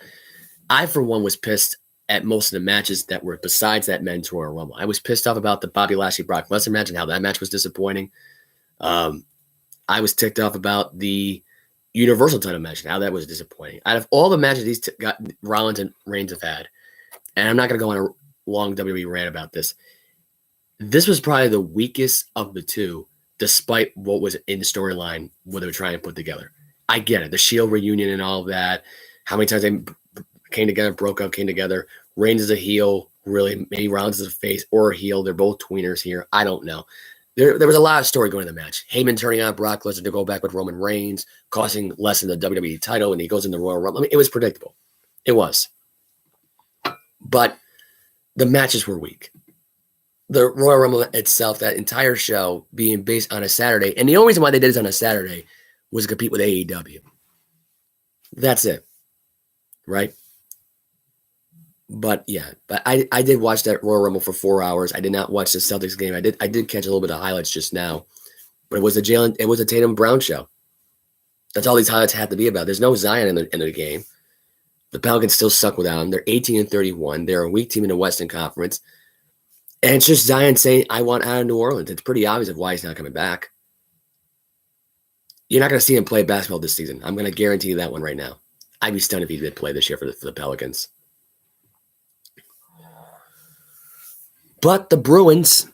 Speaker 1: I, for one, was pissed at most of the matches that were besides that men's Royal Rumble. I was pissed off about the Bobby Lashley-Brock Lesnar match and how that match was disappointing. I was ticked off about the Universal title match and how that was disappointing. Out of all the matches these Rollins and Reigns have had, and I'm not going to go on a long WWE rant about this, this was probably the weakest of the two, despite what was in the storyline what they were trying to put together. I get it. The Shield reunion and all of that. How many times they came together, broke up, came together. Reigns is a heel, really. Maybe Rollins is a face or a heel. They're both tweeners here. I don't know. There was a lot of story going in the match. Heyman turning on Brock Lesnar to go back with Roman Reigns, costing Lesnar the WWE title, and he goes in the Royal Rumble. I mean, it was predictable. It was. But the matches were weak. The Royal Rumble itself, that entire show being based on a Saturday, and the only reason why they did this on a Saturday was to compete with AEW. That's it. Right? But yeah, I did watch that Royal Rumble for 4 hours. I did not watch the Celtics game. I did catch a little bit of highlights just now, but it was a Tatum Brown show. That's all these highlights had to be about. There's no Zion in the game. The Pelicans still suck without him. They're 18-31. They're a weak team in the Western Conference, and it's just Zion saying, "I want out of New Orleans." It's pretty obvious of why he's not coming back. You're not going to see him play basketball this season. I'm going to guarantee you that one right now. I'd be stunned if he did play this year for the Pelicans. But the Bruins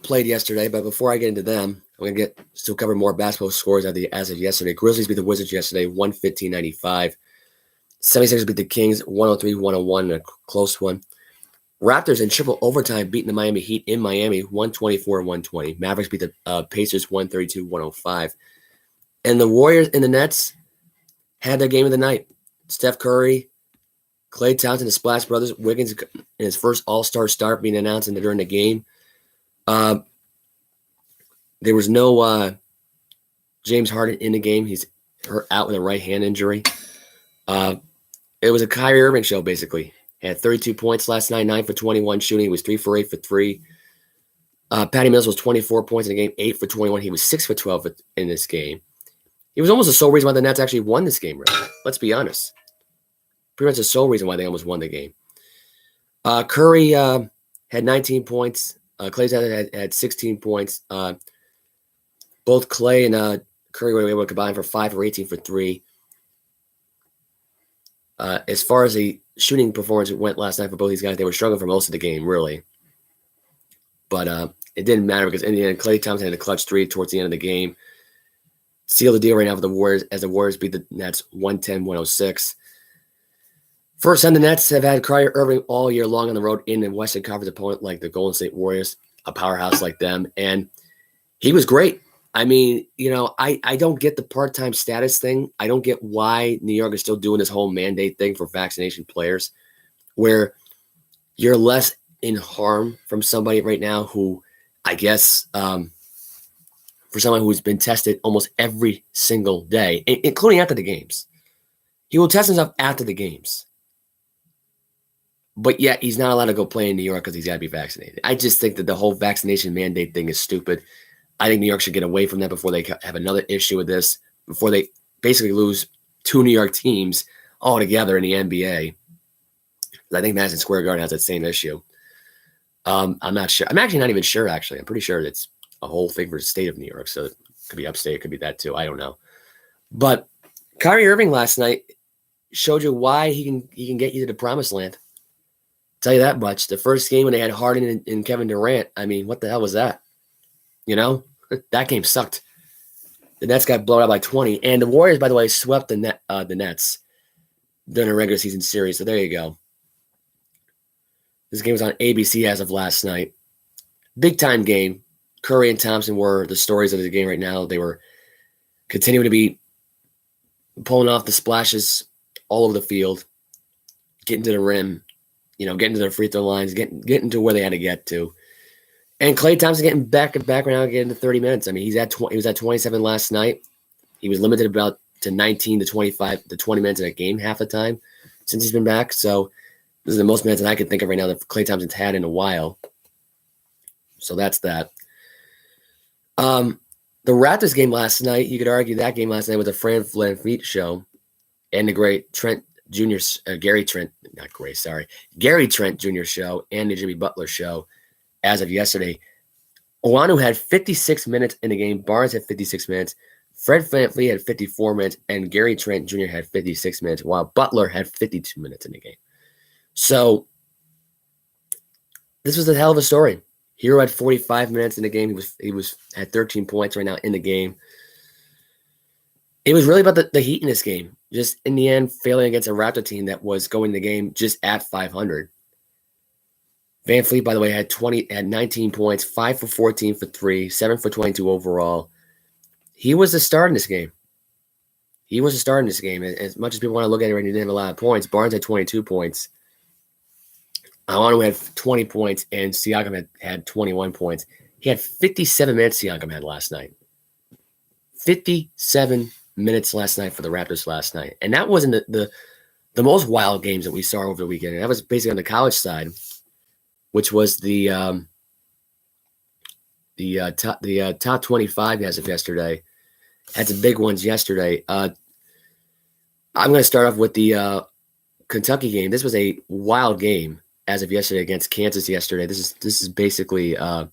Speaker 1: played yesterday. But before I get into them, I'm going to still cover more basketball scores as of yesterday. Grizzlies beat the Wizards yesterday, 115-95. 76ers beat the Kings, 103-101 in a close one. Raptors in triple overtime beating the Miami Heat in Miami, 124-120. Mavericks beat the Pacers, 132-105. And the Warriors and the Nets had their game of the night. Steph Curry, Klay Thompson, the Splash Brothers, Wiggins in his first All-Star start being announced during the game. There was no James Harden in the game. He's out with a right hand injury. It was a Kyrie Irving show, basically. He had 32 points last night, 9 for 21 shooting. He was 3 for 8 for 3. Patty Mills was 24 points in the game, 8 for 21. He was 6 for 12 in this game. He was almost the sole reason why the Nets actually won this game, really. Let's be honest. Pretty much the sole reason why they almost won the game. Curry had 19 points. Klay Thompson had 16 points. Both Clay and Curry were able to combine for 5 for 18 for 3. As far as the shooting performance went last night for both these guys, they were struggling for most of the game, really. But it didn't matter because in the end, Klay Thompson had a clutch 3 towards the end of the game. Sealed the deal right now for the Warriors as the Warriors beat the Nets 110-106. First time the Nets have had Kyrie Irving all year long on the road in a Western Conference opponent like the Golden State Warriors, a powerhouse like them. And he was great. I mean, I don't get the part-time status thing. I don't get why New York is still doing this whole mandate thing for vaccination players where you're less in harm from somebody right now who, I guess, for someone who's been tested almost every single day, including after the games. He will test himself after the games. But yet he's not allowed to go play in New York because he's got to be vaccinated. I just think that the whole vaccination mandate thing is stupid. I think New York should get away from that before they have another issue with this, before they basically lose 2 New York teams altogether in the NBA. I think Madison Square Garden has that same issue. I'm not sure. I'm actually not even sure, actually. I'm pretty sure it's a whole thing for the state of New York. So it could be upstate. It could be that too. I don't know. But Kyrie Irving last night showed you why he can get you to the promised land. Tell you that much. The first game when they had Harden and Kevin Durant, I mean, what the hell was that? That game sucked. The Nets got blown out by 20. And the Warriors, by the way, swept the Nets during a regular season series. So there you go. This game was on ABC as of last night. Big time game. Curry and Thompson were the stories of the game right now. They were continuing to be pulling off the splashes all over the field, getting to the rim, getting to their free throw lines, getting to where they had to get to. And Klay Thompson getting back right now, getting to 30 minutes. I mean, he was at 27 last night. He was limited about to 19 to 25 to 20 minutes in a game half the time since he's been back. So this is the most minutes that I can think of right now that Klay Thompson's had in a while. So that's that. The Raptors game last night, you could argue that game last night was a Fran VanVleet show and the great Gary Trent Jr. show and the Jimmy Butler show as of yesterday. Owanu had 56 minutes in the game. Barnes had 56 minutes. Fred VanVleet had 54 minutes. And Gary Trent Jr. had 56 minutes, while Butler had 52 minutes in the game. So this was a hell of a story. Hero had 45 minutes in the game. He was at 13 points right now in the game. It was really about the Heat in this game. Just in the end, failing against a Raptor team that was going the game just at 500. VanVleet, by the way, had 19 points, 5 for 14 for 3, 7 for 22 overall. He was the star in this game. As much as people want to look at it, he didn't have a lot of points. Barnes had 22 points. Owanu had 20 points, and Siakam had 21 points. He had 57 minutes Siakam had last night. 57 minutes last night for the Raptors last night. And that wasn't the most wild games that we saw over the weekend. That was basically on the college side, which was the top 25 as of yesterday. Had some big ones yesterday. I'm going to start off with the Kentucky game. This was a wild game as of yesterday against Kansas yesterday. This is basically that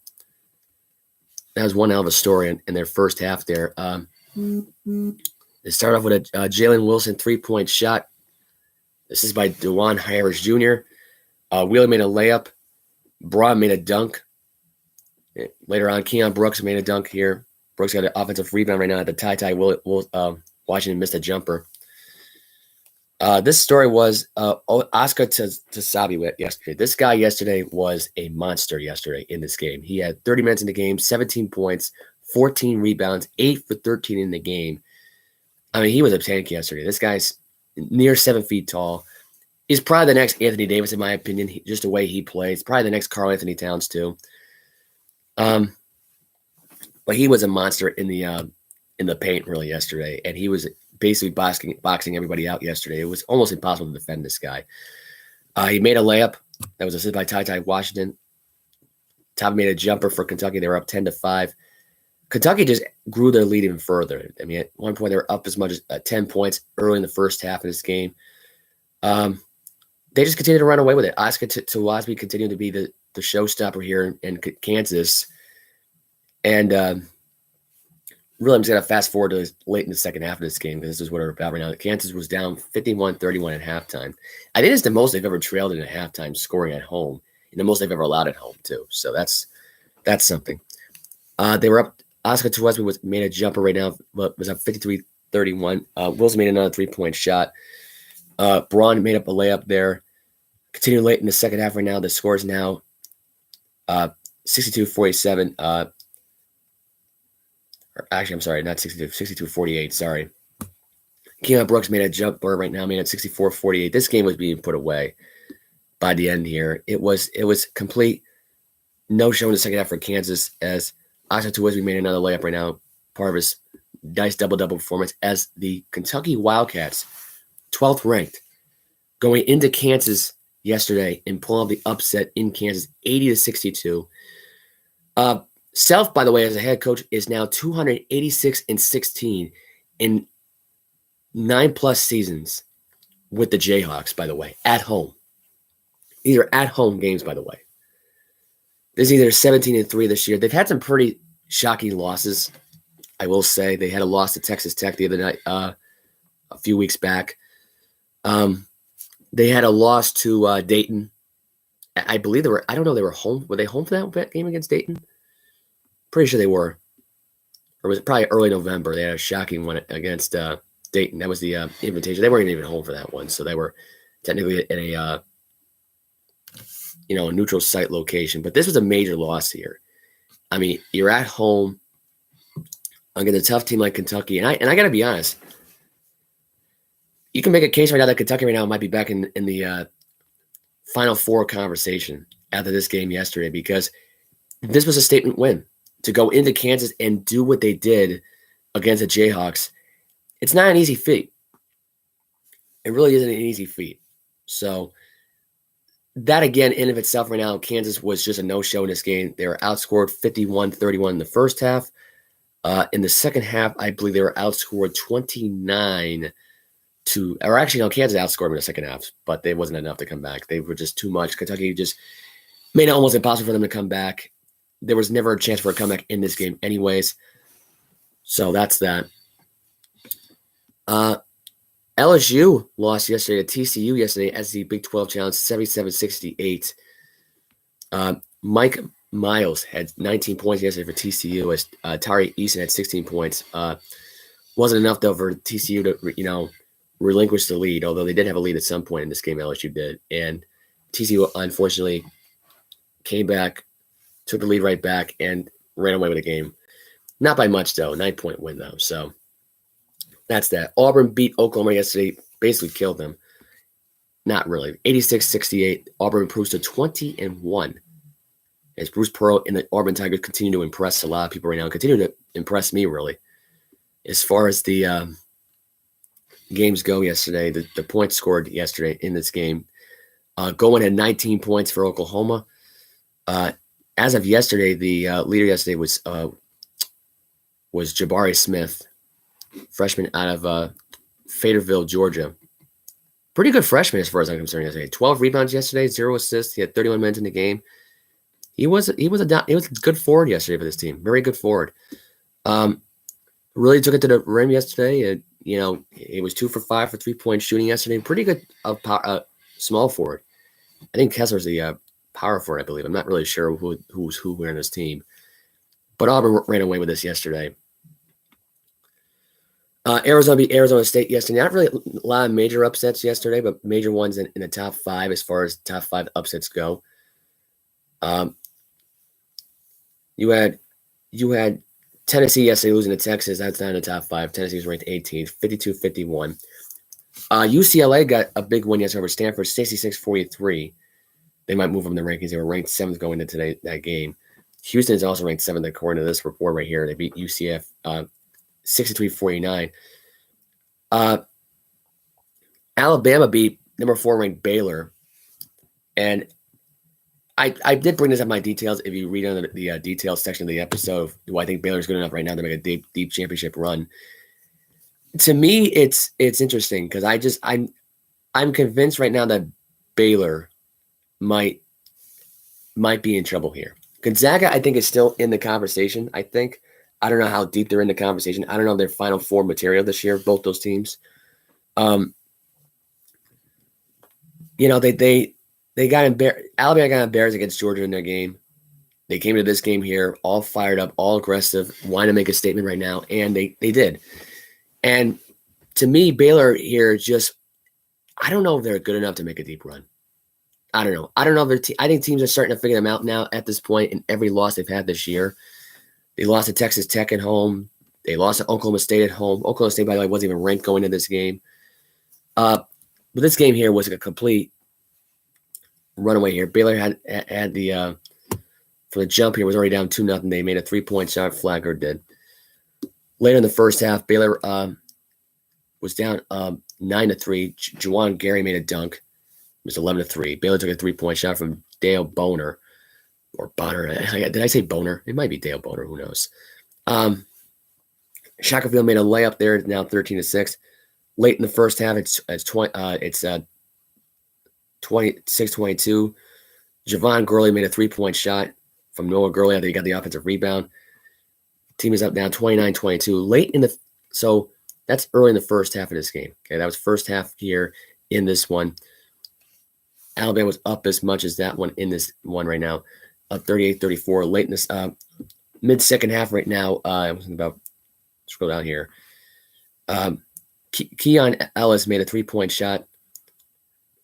Speaker 1: was one hell of a story in their first half there. They start off with a Jalen Wilson 3-point shot. This is by DeJuan Harris Jr. Wheeler made a layup. Braun made a dunk. Later on, Keon Brooks made a dunk here. Brooks got an offensive rebound right now at the tie. Washington missed a jumper. This story was Oscar Tasabi yesterday. This guy yesterday was a monster yesterday in this game. He had 30 minutes in the game, 17 points, 14 rebounds, 8 for 13 in the game. I mean, he was a tank yesterday. This guy's near 7 feet tall. He's probably the next Anthony Davis, in my opinion, just the way he plays. Probably the next Karl Anthony Towns, too. But he was a monster in the paint, really, yesterday. And he was basically boxing everybody out yesterday. It was almost impossible to defend this guy. He made a layup that was assisted by Ty Washington. Top made a jumper for Kentucky. They were up 10-5. Kentucky just grew their lead even further. I mean, at one point they were up as much as 10 points early in the first half of this game. They just continued to run away with it. Oscar Tasabi continued to be the showstopper here in Kansas. And really, I'm just going to fast forward to late in the second half of this game, because this is what we're about right now. Kansas was down 51-31 at halftime. I think it's the most they've ever trailed in a halftime scoring at home, and the most they've ever allowed at home, too. So that's something. They were up. Oscar Tuesme made a jumper right now, but was up 53-31. Wilson made another 3-point shot. Braun made up a layup there. Continuing late in the second half right now, the score is now 62-47. Actually, I'm sorry, not 62-48, sorry. Keon Brooks made a jumper right now, made it 64-48. This game was being put away by the end here. It was complete no-show in the second half for Kansas, as Oscar Tuesme made another layup right now, part of his nice double-double performance, as the Kentucky Wildcats, 12th ranked, going into Kansas yesterday and pulling off the upset in Kansas, 80-62. Self, by the way, as a head coach, is now 286-16 in 9+ seasons with the Jayhawks, by the way, at home. These are at-home games, by the way. This is either 17-3 this year. They've had some pretty shocking losses, I will say. They had a loss to Texas Tech the other night, a few weeks back. They had a loss to Dayton. I believe they were home. Were they home for that game against Dayton? Pretty sure they were. Or was it probably early November? They had a shocking one against Dayton. That was the invitation. They weren't even home for that one, so they were technically at a a neutral site location. But this was a major loss here. I mean, you're at home against a tough team like Kentucky, and I got to be honest. You can make a case right now that Kentucky right now might be back in the Final Four conversation after this game yesterday, because this was a statement win. To go into Kansas and do what they did against the Jayhawks, it's not an easy feat. It really isn't an easy feat. So that, again, in of itself right now, Kansas was just a no-show in this game. They were outscored 51-31 in the first half. In the second half, I believe they were outscored 29 to, or actually, no, Kansas outscored them in the second half, but they wasn't enough to come back. They were just too much. Kentucky just made it almost impossible for them to come back. There was never a chance for a comeback in this game anyways. So that's that. LSU lost yesterday to TCU yesterday as the Big 12 Challenge, 77-68. Mike Miles had 19 points yesterday for TCU, as Tari Eason had 16 points. Wasn't enough, though, for TCU to, relinquish the lead, although they did have a lead at some point in this game, LSU did. And TCU, unfortunately, came back, took the lead right back, and ran away with the game. Not by much, though. 9-point win, though. So that's that. Auburn beat Oklahoma yesterday. Basically killed them. Not really. 86-68. Auburn improves to 20-1. As Bruce Pearl and the Auburn Tigers continue to impress a lot of people right now. Continue to impress me, really. As far as the games go yesterday, the points scored yesterday in this game. Going at 19 points for Oklahoma. As of yesterday, the leader yesterday was Jabari Smith, freshman out of Fayetteville, Georgia. Pretty good freshman as far as I'm concerned yesterday. 12 rebounds yesterday, 0 assists. He had 31 minutes in the game. He was a good forward yesterday for this team. Very good forward. Really took it to the rim yesterday. And, he was 2 for 5 for 3-point shooting yesterday. Pretty good small forward. I think Kessler's the power forward, I believe. I'm not really sure who's who in this team. But Auburn ran away with this yesterday. Arizona beat Arizona State yesterday. Not really a lot of major upsets yesterday, but major ones in the top 5 as far as top 5 upsets go. You had Tennessee yesterday losing to Texas. That's not in the top 5. Tennessee was ranked 18th, 52-51. UCLA got a big win yesterday over Stanford, 66-43. They might move up in the rankings. They were ranked 7th going into that game. Houston is also ranked 7th according to this report right here. They beat UCF 63-49. Alabama beat number 4 ranked Baylor. And I did bring this up in my details. If you read on the details section of the episode of do I think Baylor's good enough right now to make a deep championship run. To me, it's interesting because I'm convinced right now that Baylor might be in trouble here. Gonzaga, I think, is still in the conversation. I think I don't know how deep they're in the conversation. I don't know their Final Four material this year, both those teams. They got embarrassed. Alabama got embarrassed against Georgia in their game. They came to this game here all fired up, all aggressive, wanting to make a statement right now, and they did. And to me, Baylor here just, I don't know if they're good enough to make a deep run. I don't know. I don't know if I think teams are starting to figure them out now at this point in every loss they've had this year. They lost to Texas Tech at home. They lost to Oklahoma State at home. Oklahoma State, by the way, wasn't even ranked going into this game. But this game here was a complete runaway here. Baylor had the for the jump here was already down 2-0. They made a 3-point shot. Flagger did. Later in the first half, Baylor was down 9-3. Juwan Gary made a dunk. It was 11-3. Baylor took a 3-point shot from Dale Boner. Or Bonner. Did I say Boner? It might be Dale Boner. Who knows? Shackelfield made a layup there. It's now 13-6. Late in the first half, it's 26-22. Javon Gurley made a 3-point shot from Noah Gurley. I think he got the offensive rebound. Team is up now 29-22. So that's early in the first half of this game. Okay, that was first half here in this one. Alabama was up as much as that one in this one right now. Up 38-34. Late in this mid-second half right now. I was about scroll down here. Keon Ellis made a 3-point shot.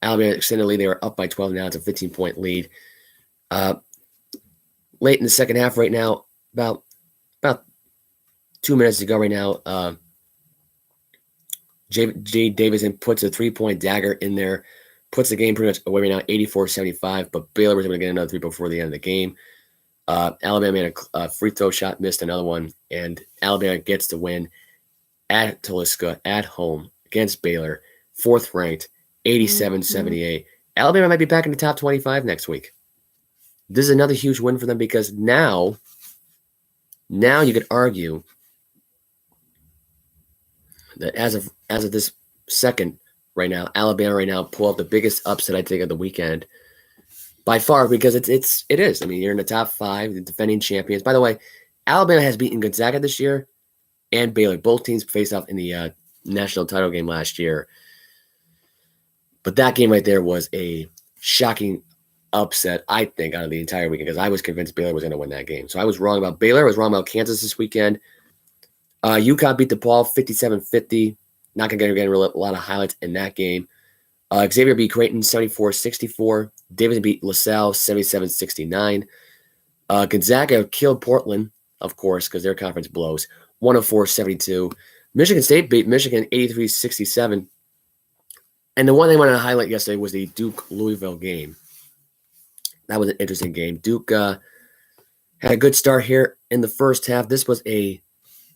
Speaker 1: Alabama extended the lead. They were up by 12 now. It's a 15-point lead. Late in the second half right now, about 2 minutes to go right now, J. Davison puts a 3-point dagger in there, puts the game pretty much away right now, 84-75, but Baylor was able to get another 3 before the end of the game. Alabama made a free throw shot, missed another one, and Alabama gets the win at Taliska at home against Baylor, 4th ranked, 87-78. Alabama might be back in the top 25 next week. This is another huge win for them because now you could argue that as of this second right now, Alabama right now pull out the biggest upset I think of the weekend by far because it is. I mean, you're in the top 5, the defending champions. By the way, Alabama has beaten Gonzaga this year and Baylor. Both teams faced off in the national title game last year. But that game right there was a shocking upset, I think, out of the entire weekend because I was convinced Baylor was going to win that game. So I was wrong about Baylor. I was wrong about Kansas this weekend. UConn beat DePaul 57-50. Not going to get a lot of highlights in that game. Xavier beat Creighton 74-64. Davidson beat LaSalle 77-69. Gonzaga killed Portland, of course, because their conference blows, 104-72. Michigan State beat Michigan 83-67. And the one they wanted to highlight yesterday was the Duke-Louisville game. That was an interesting game. Duke had a good start here in the first half. This was a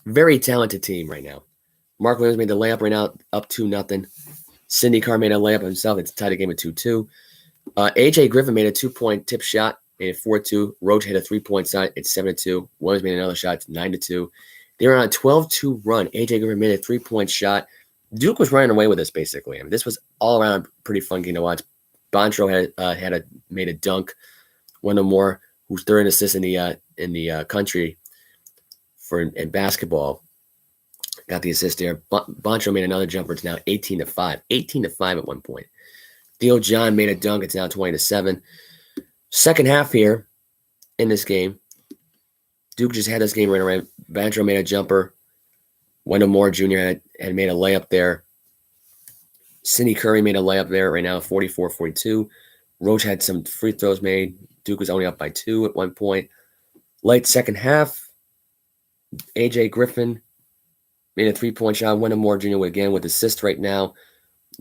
Speaker 1: very talented team right now. Mark Williams made the layup right now, up 2-0. Cindy Carr made a layup himself. It's tied a game at 2-2. A.J. Griffin made a 2-point tip shot, made it 4-2. Roach hit a 3-point shot. It's 7-2. Williams made another shot. It's 9-2. They were on a 12-2 run. A.J. Griffin made a 3-point shot. Duke was running away with this, basically. I mean, this was all around pretty fun game to watch. Bontro made a dunk. Wendell Moore, who's third assist in the country in basketball, got the assist there. Bontro made another jumper. It's now 18-5. 18-5 at one point. Theo John made a dunk. It's now 20-7. Second half here in this game, Duke just had this game right away. Bontro made a jumper. Wendell Moore Jr. had made a layup there. Cindy Curry made a layup there right now, 44-42. Roach had some free throws made. Duke was only up by 2 at one point. Late second half, A.J. Griffin made a 3-point shot. Wendell Moore Jr. again with assist right now.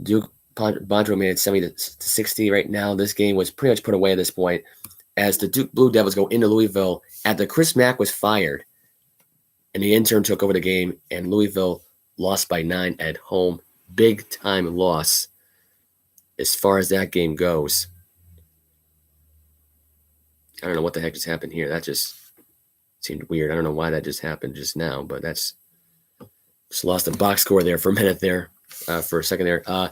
Speaker 1: Duke Bontro made it 70-60 right now. This game was pretty much put away at this point as the Duke Blue Devils go into Louisville after Chris Mack was fired. And the intern took over the game, and Louisville lost by 9 at home. Big time loss as far as that game goes. I don't know what the heck just happened here. That just seemed weird. I don't know why that just happened just now, but that's just lost a box score there for a minute there, for a second there.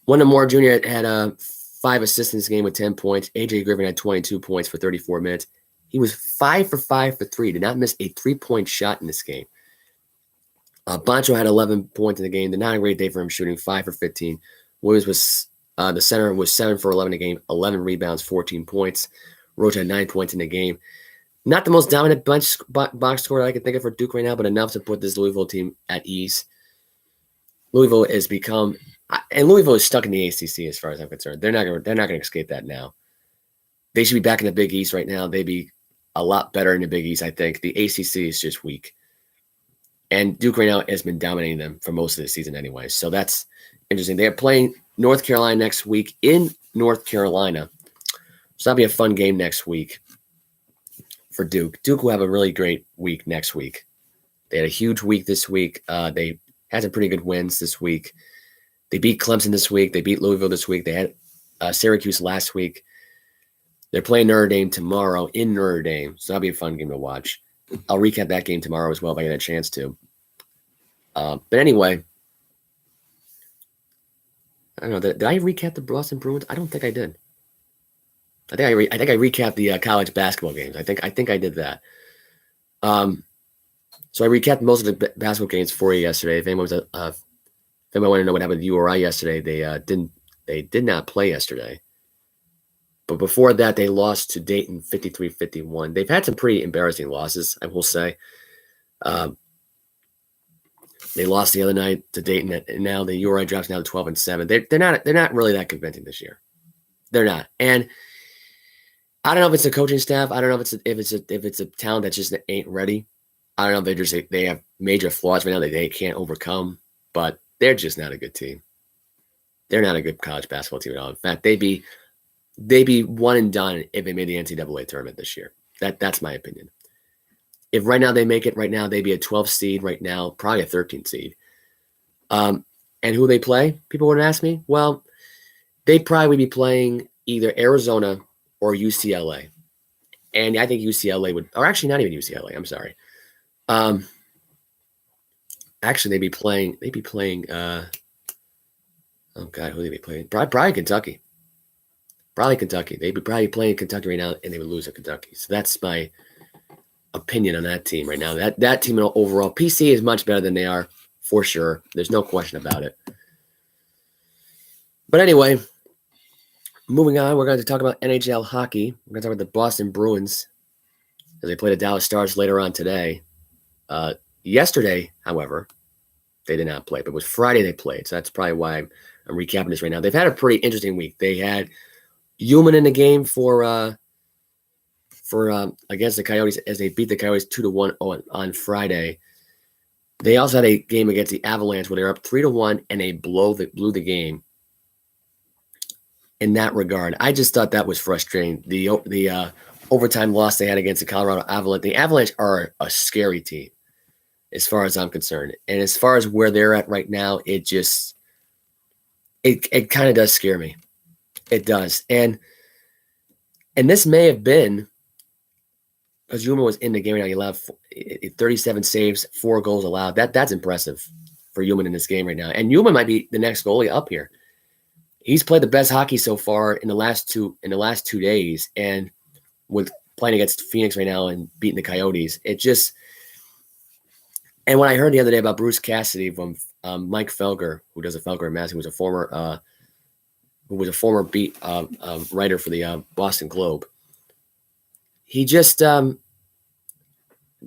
Speaker 1: Wendell Moore Jr. had 5 assists in this game with 10 points. A.J. Griffin had 22 points for 34 minutes. He was 5 for 5 for 3. Did not miss a 3-point shot in this game. Bancho had 11 points in the game. Not a great day for him shooting, 5 for 15. Williams was the center was 7 for 11 in the game, 11 rebounds, 14 points. Roach had 9 points in the game. Not the most dominant box score I can think of for Duke right now, but enough to put this Louisville team at ease. Louisville has become, and Louisville is stuck in the ACC as far as I'm concerned. They're not going to escape that now. They should be back in the Big East right now. They'd be a lot better in the Big East, I think. The ACC is just weak. And Duke right now has been dominating them for most of the season anyway. So that's interesting. They're playing North Carolina next week in North Carolina. So that'll be a fun game next week for Duke. Duke will have a really great week next week. They had a huge week this week. They had some pretty good wins this week. They beat Clemson this week. They beat Louisville this week. They had Syracuse last week. They're playing Notre Dame tomorrow in Notre Dame. So that'll be a fun game to watch. I'll recap that game tomorrow as well if I get a chance to. But anyway, I don't know. Did I recap the Boston Bruins? I don't think I did. I think I recapped the college basketball games. I think I did that. So I recapped most of the basketball games for you yesterday. If anyone wanted to know what happened to URI yesterday, they did not play yesterday. But before that, they lost to Dayton 53-51. They've had some pretty embarrassing losses, I will say. They lost the other night to Dayton, and now the URI drops now to 12-7. They're not really that convincing this year. They're not. And I don't know if it's the coaching staff. I don't know if it's a talent that just ain't ready. I don't know if they have major flaws right now that they can't overcome, but they're just not a good team. They're not a good college basketball team at all. In fact, they'd be one and done if they made the NCAA tournament this year. That's my opinion. If right now they make it, right now they'd be a 12 seed right now, probably a 13 seed. And who they play? People would ask me. Well, they probably would be playing either Arizona or UCLA. And I think UCLA would, or actually not even UCLA. I'm sorry. Actually, they'd be playing. Oh God, who would they be playing? Probably Kentucky. Probably Kentucky. They'd be probably playing Kentucky right now, and they would lose at Kentucky. So that's my opinion on that team right now. That team overall, PC is much better than they are for sure. There's no question about it. But anyway, moving on, we're going to talk about NHL hockey. We're going to talk about the Boston Bruins as they play the Dallas Stars later on today. Yesterday, however, they did not play, but it was Friday they played. So that's probably why I'm recapping this right now. They've had a pretty interesting week. They had Human in the game for against the Coyotes as they beat the Coyotes 2-1 on Friday. They also had a game against the Avalanche where they were up 3-1 and they blew the game. In that regard, I just thought that was frustrating. The overtime loss they had against the Colorado Avalanche. The Avalanche are a scary team, as far as I'm concerned, and as far as where they're at right now, it kind of does scare me. It does, and this may have been because Yuma was in the game right now. He allowed 37 saves, 4 goals allowed. That's impressive for Yuma in this game right now, and Yuma might be the next goalie up here. He's played the best hockey so far in the last 2 days, and with playing against Phoenix right now and beating the Coyotes, and when I heard the other day about Bruce Cassidy from Mike Felger, who does a Felger and Massey, who was a former beat writer for the Boston Globe, he just did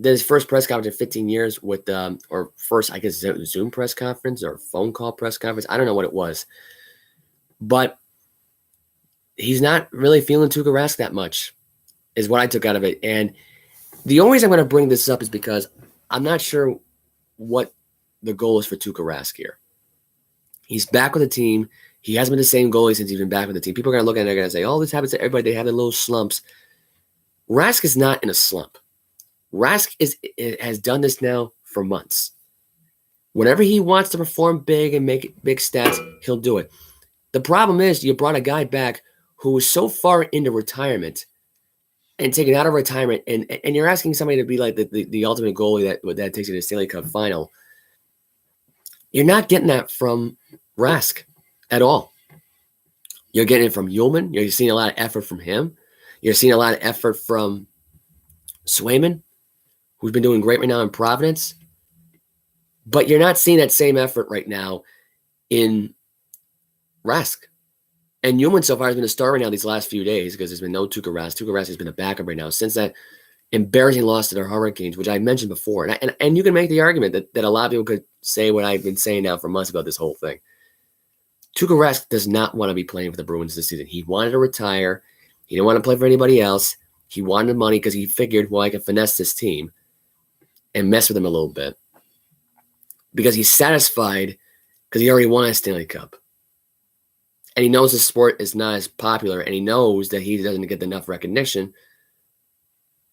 Speaker 1: his first press conference in 15 years with, or first, I guess, Zoom press conference or phone call press conference. I don't know what it was. But he's not really feeling Tuukka Rask that much, is what I took out of it. And the only reason I'm going to bring this up is because I'm not sure what the goal is for Tuukka Rask here. He's back with the team. He hasn't been the same goalie since he's been back with the team. People are going to look at it and they're going to say, oh, this happens to everybody. They have their little slumps. Rask is not in a slump. Rask has done this now for months. Whenever he wants to perform big and make big stats, he'll do it. The problem is you brought a guy back who was so far into retirement and taken out of retirement, and you're asking somebody to be like the ultimate goalie that takes you to the Stanley Cup final. You're not getting that from Rask at all. You're getting it from Ullman. You're seeing a lot of effort from him. You're seeing a lot of effort from Swayman, who's been doing great right now in Providence. But you're not seeing that same effort right now in Rask. And Newman so far has been a star right now these last few days because there's been no Tuukka Rask. Tuukka Rask has been a backup right now since that embarrassing loss to their Hurricanes, which I mentioned before. And you can make the argument that a lot of people could say what I've been saying now for months about this whole thing. Tuukka Rask does not want to be playing for the Bruins this season. He wanted to retire. He didn't want to play for anybody else. He wanted money because he figured, well, I can finesse this team and mess with them a little bit. Because he's satisfied because he already won a Stanley Cup. And he knows the sport is not as popular, and he knows that he doesn't get enough recognition.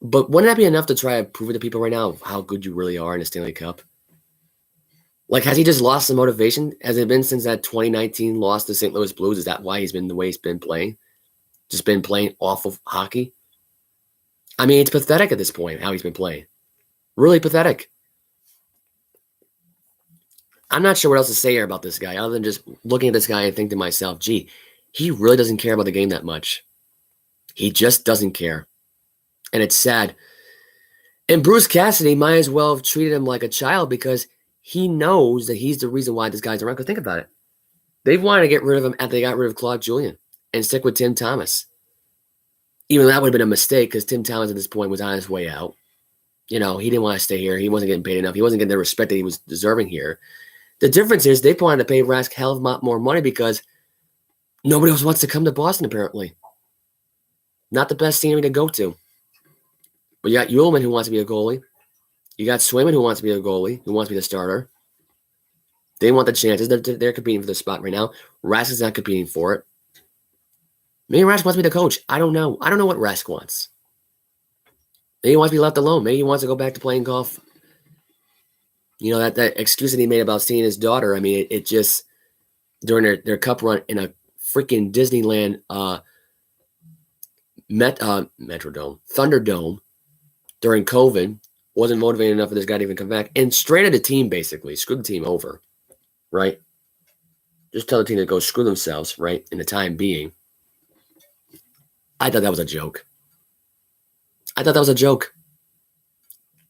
Speaker 1: But wouldn't that be enough to try to prove to people right now how good you really are in a Stanley Cup? Like, has he just lost the motivation? Has it been since that 2019 loss to St. Louis Blues? Is that why he's been the way he's been playing? Just been playing awful hockey? I mean, it's pathetic at this point, how he's been playing. Really pathetic. I'm not sure what else to say here about this guy, other than just looking at this guy and think to myself, gee, he really doesn't care about the game that much. He just doesn't care. And it's sad. And Bruce Cassidy might as well have treated him like a child because he knows that he's the reason why this guy's around. Because think about it. They've wanted to get rid of him after they got rid of Claude Julien and stick with Tim Thomas. Even though that would have been a mistake because Tim Thomas at this point was on his way out. You know, he didn't want to stay here. He wasn't getting paid enough. He wasn't getting the respect that he was deserving here. The difference is they wanted to pay Rask hell of a lot more money because nobody else wants to come to Boston, apparently. Not the best scenery to go to. But you got Ullman, who wants to be a goalie. You got Swayman, who wants to be a goalie, who wants to be the starter. They want the chances. They're competing for the spot right now. Rask is not competing for it. Maybe Rask wants to be the coach. I don't know. I don't know what Rask wants. Maybe he wants to be left alone. Maybe he wants to go back to playing golf. You know, that excuse that he made about seeing his daughter, I mean, it just, during their cup run in a freaking Disneyland Metrodome, Thunderdome, during COVID, wasn't motivated enough for this guy to even come back. And stranded the team, basically. Screwed the team over, right? Just tell the team to go screw themselves, right, in the time being. I thought that was a joke.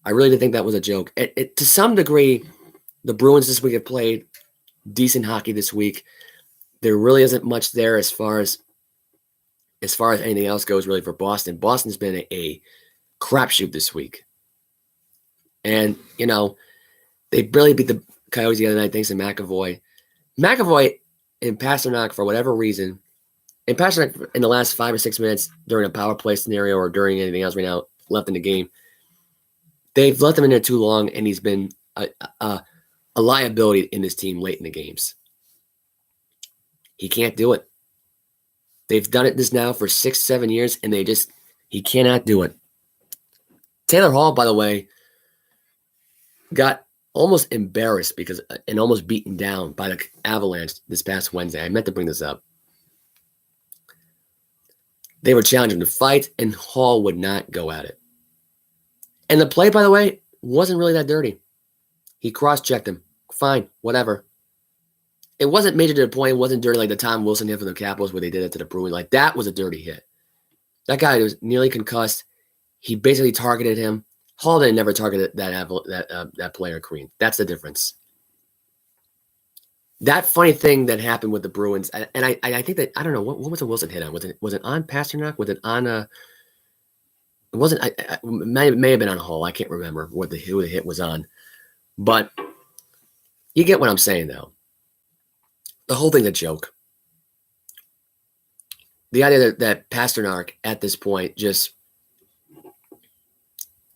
Speaker 1: I really did think that was a joke. To some degree, the Bruins this week have played decent hockey this week. There really isn't much there as far as anything else goes, really, for Boston. Boston's been a crapshoot this week. And, you know, they barely beat the Coyotes the other night thanks to McAvoy. McAvoy and Pasternak, for whatever reason, and Pasternak in the last 5 or 6 minutes during a power play scenario or during anything else right now left in the game, they've left him in there too long, and he's been a liability in this team late in the games. He can't do it. They've done it this now for 6-7 years, and he cannot do it. Taylor Hall, by the way, got almost embarrassed and almost beaten down by the Avalanche this past Wednesday. I meant to bring this up. They were challenging him to fight, and Hall would not go at it. And the play, by the way, wasn't really that dirty. He cross-checked him. Fine, whatever. It wasn't major to the point. It wasn't dirty like the Tom Wilson hit from the Capitals where they did it to the Bruins. Like, that was a dirty hit. That guy was nearly concussed. He basically targeted him. Hall didn't never target that player, Green. That's the difference. That funny thing that happened with the Bruins, and I think that, I don't know, what was the Wilson hit on? Was it on Pasternak? Was it on it wasn't, it may have been on Hall. I can't remember who the hit was on. But you get what I'm saying, though. The whole thing's a joke. The idea that Pasternak at this point just,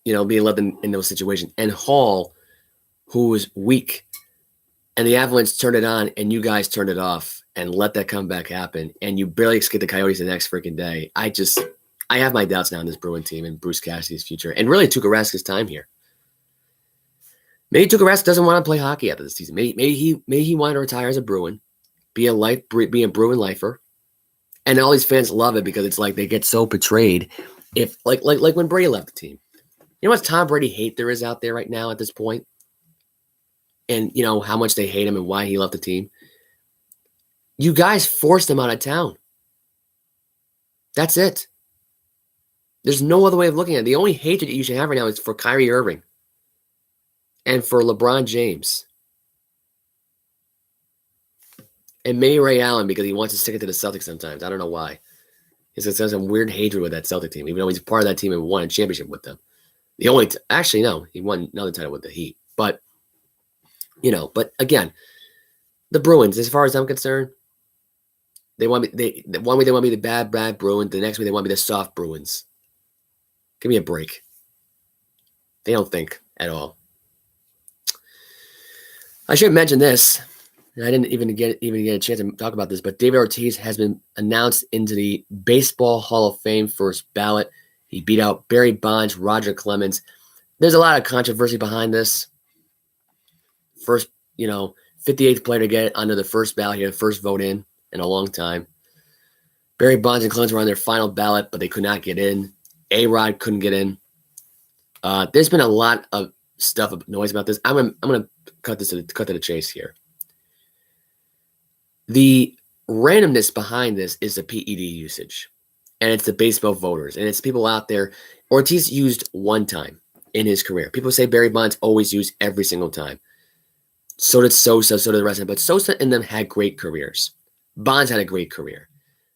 Speaker 1: being left in those situations. And Hall, who was weak, and the Avalanche turned it on, and you guys turned it off and let that comeback happen, and you barely escaped the Coyotes the next freaking day. I have my doubts now on this Bruin team and Bruce Cassidy's future, and really Tuukka Rask's time here. Maybe Tuukka Rask doesn't want to play hockey after this season. Maybe he wanted to retire as a Bruin, be a Bruin lifer, and all these fans love it because it's like they get so betrayed. If like when Brady left the team, you know what Tom Brady hate there is out there right now at this point, and you know how much they hate him and why he left the team. You guys forced him out of town. That's it. There's no other way of looking at it. The only hatred that you should have right now is for Kyrie Irving and for LeBron James. And maybe Ray Allen because he wants to stick it to the Celtics sometimes. I don't know why. He's got some weird hatred with that Celtic team, even though he's part of that team and won a championship with them. Actually, no, he won another title with the Heat. But, but again, the Bruins, as far as I'm concerned, one week they want to be the bad Bruins. The next week they want to be the soft Bruins. Give me a break. They don't think at all. I should mention this. And I didn't even get a chance to talk about this, but David Ortiz has been announced into the Baseball Hall of Fame first ballot. He beat out Barry Bonds, Roger Clemens. There's a lot of controversy behind this. First, 58th player to get onto the first ballot here, first vote in a long time. Barry Bonds and Clemens were on their final ballot, but they could not get in. A-Rod couldn't get in. There's been a lot of noise about this. I'm gonna cut to the chase here. The randomness behind this is the PED usage, and it's the baseball voters, and it's people out there. Ortiz used one time in his career. People say Barry Bonds always used every single time. So did Sosa, so did the rest of them. But Sosa and them had great careers. Bonds had a great career.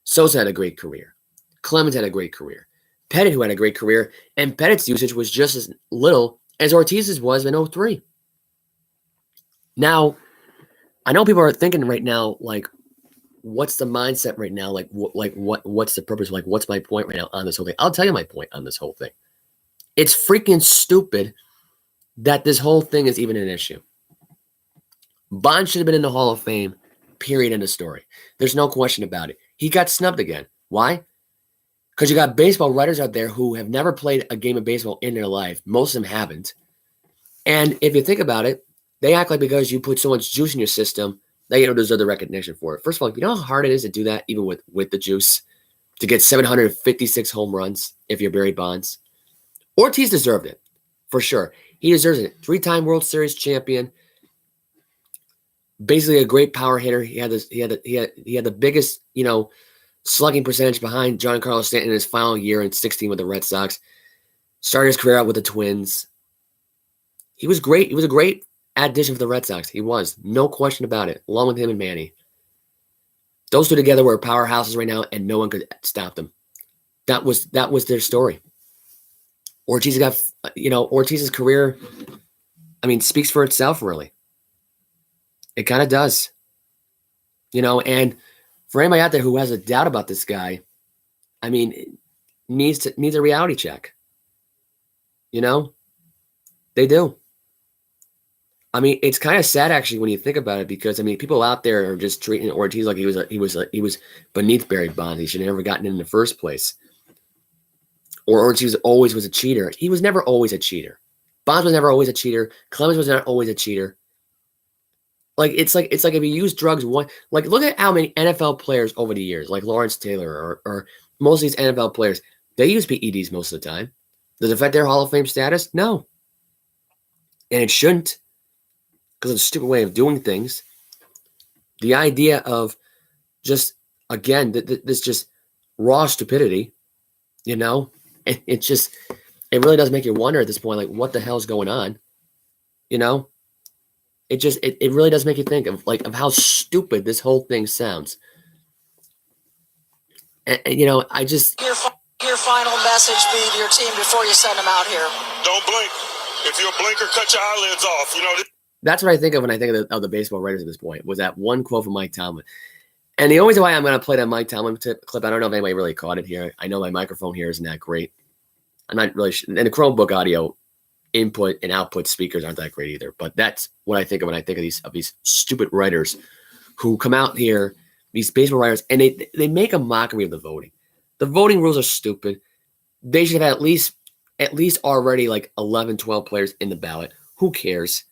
Speaker 1: Sosa had a great career. Clemens had a great career. Pettit, who had a great career, and Pettit's usage was just as little as Ortiz's was in 2003. Now, I know people are thinking right now, like, what's the mindset right now? What's the purpose? Like, what's my point right now on this whole thing? I'll tell you my point on this whole thing. It's freaking stupid that this whole thing is even an issue. Bond should have been in the Hall of Fame, period, end of story. There's no question about it. He got snubbed again. Why? Because you got baseball writers out there who have never played a game of baseball in their life. Most of them haven't. And if you think about it, they act like because you put so much juice in your system, that you don't deserve the recognition for it. First of all, you know how hard it is to do that, even with the juice, to get 756 home runs if you're Barry Bonds? Ortiz deserved it, for sure. He deserves it. 3-time World Series champion, basically a great power hitter. He had the biggest, slugging percentage behind Giancarlo Stanton in his final year in 2016 with the Red Sox. Started his career out with the Twins. He was great. He was a great addition for the Red Sox. He was. No question about it, along with him and Manny. Those two together were powerhouses right now, and no one could stop them. That was their story. Ortiz Ortiz's career, speaks for itself, really. It kind of does. And for anybody out there who has a doubt about this guy, needs a reality check. They do. It's kind of sad actually when you think about it, because people out there are just treating Ortiz like he was beneath Barry Bonds. He should have never gotten in the first place. Or Ortiz always was a cheater. He was never always a cheater. Bonds was never always a cheater. Clemens was not always a cheater. It's like if you use drugs, look at how many NFL players over the years, like Lawrence Taylor or most of these NFL players, they use PEDs most of the time. Does it affect their Hall of Fame status? No. And it shouldn't, because of the stupid way of doing things. The idea of just, again, this just raw stupidity, it really does make you wonder at this point, like, what the hell's going on? It really does make you think of how stupid this whole thing sounds. And I just...
Speaker 2: Your final message be to your team before you send them out here.
Speaker 3: Don't blink. If you're a blinker, cut your eyelids off.
Speaker 1: That's what I think of when I think of the baseball writers at this point, was that one quote from Mike Tomlin. And the only reason why I'm going to play that Mike Tomlin clip, I don't know if anybody really caught it here. I know my microphone here isn't that great. I'm not really sure. And the Chromebook audio input and output speakers aren't that great either. But that's what I think of when I think of these stupid writers who come out here, these baseball writers, and they make a mockery of the voting. The voting rules are stupid. They should have at least already 11, 12 players in the ballot. Who cares?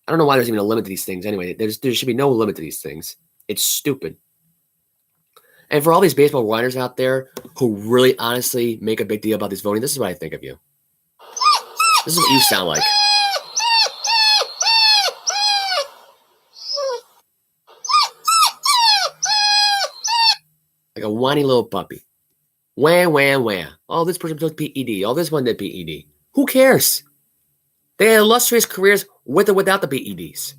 Speaker 1: I don't know why there's even a limit to these things anyway. There should be no limit to these things. It's stupid. And for all these baseball writers out there who really honestly make a big deal about this voting, this is what I think of you. This is what you sound like. Like a whiny little puppy. Wham. Oh, this person took PED. Oh, this one did PED. Who cares? They had illustrious careers with or without the PEDs.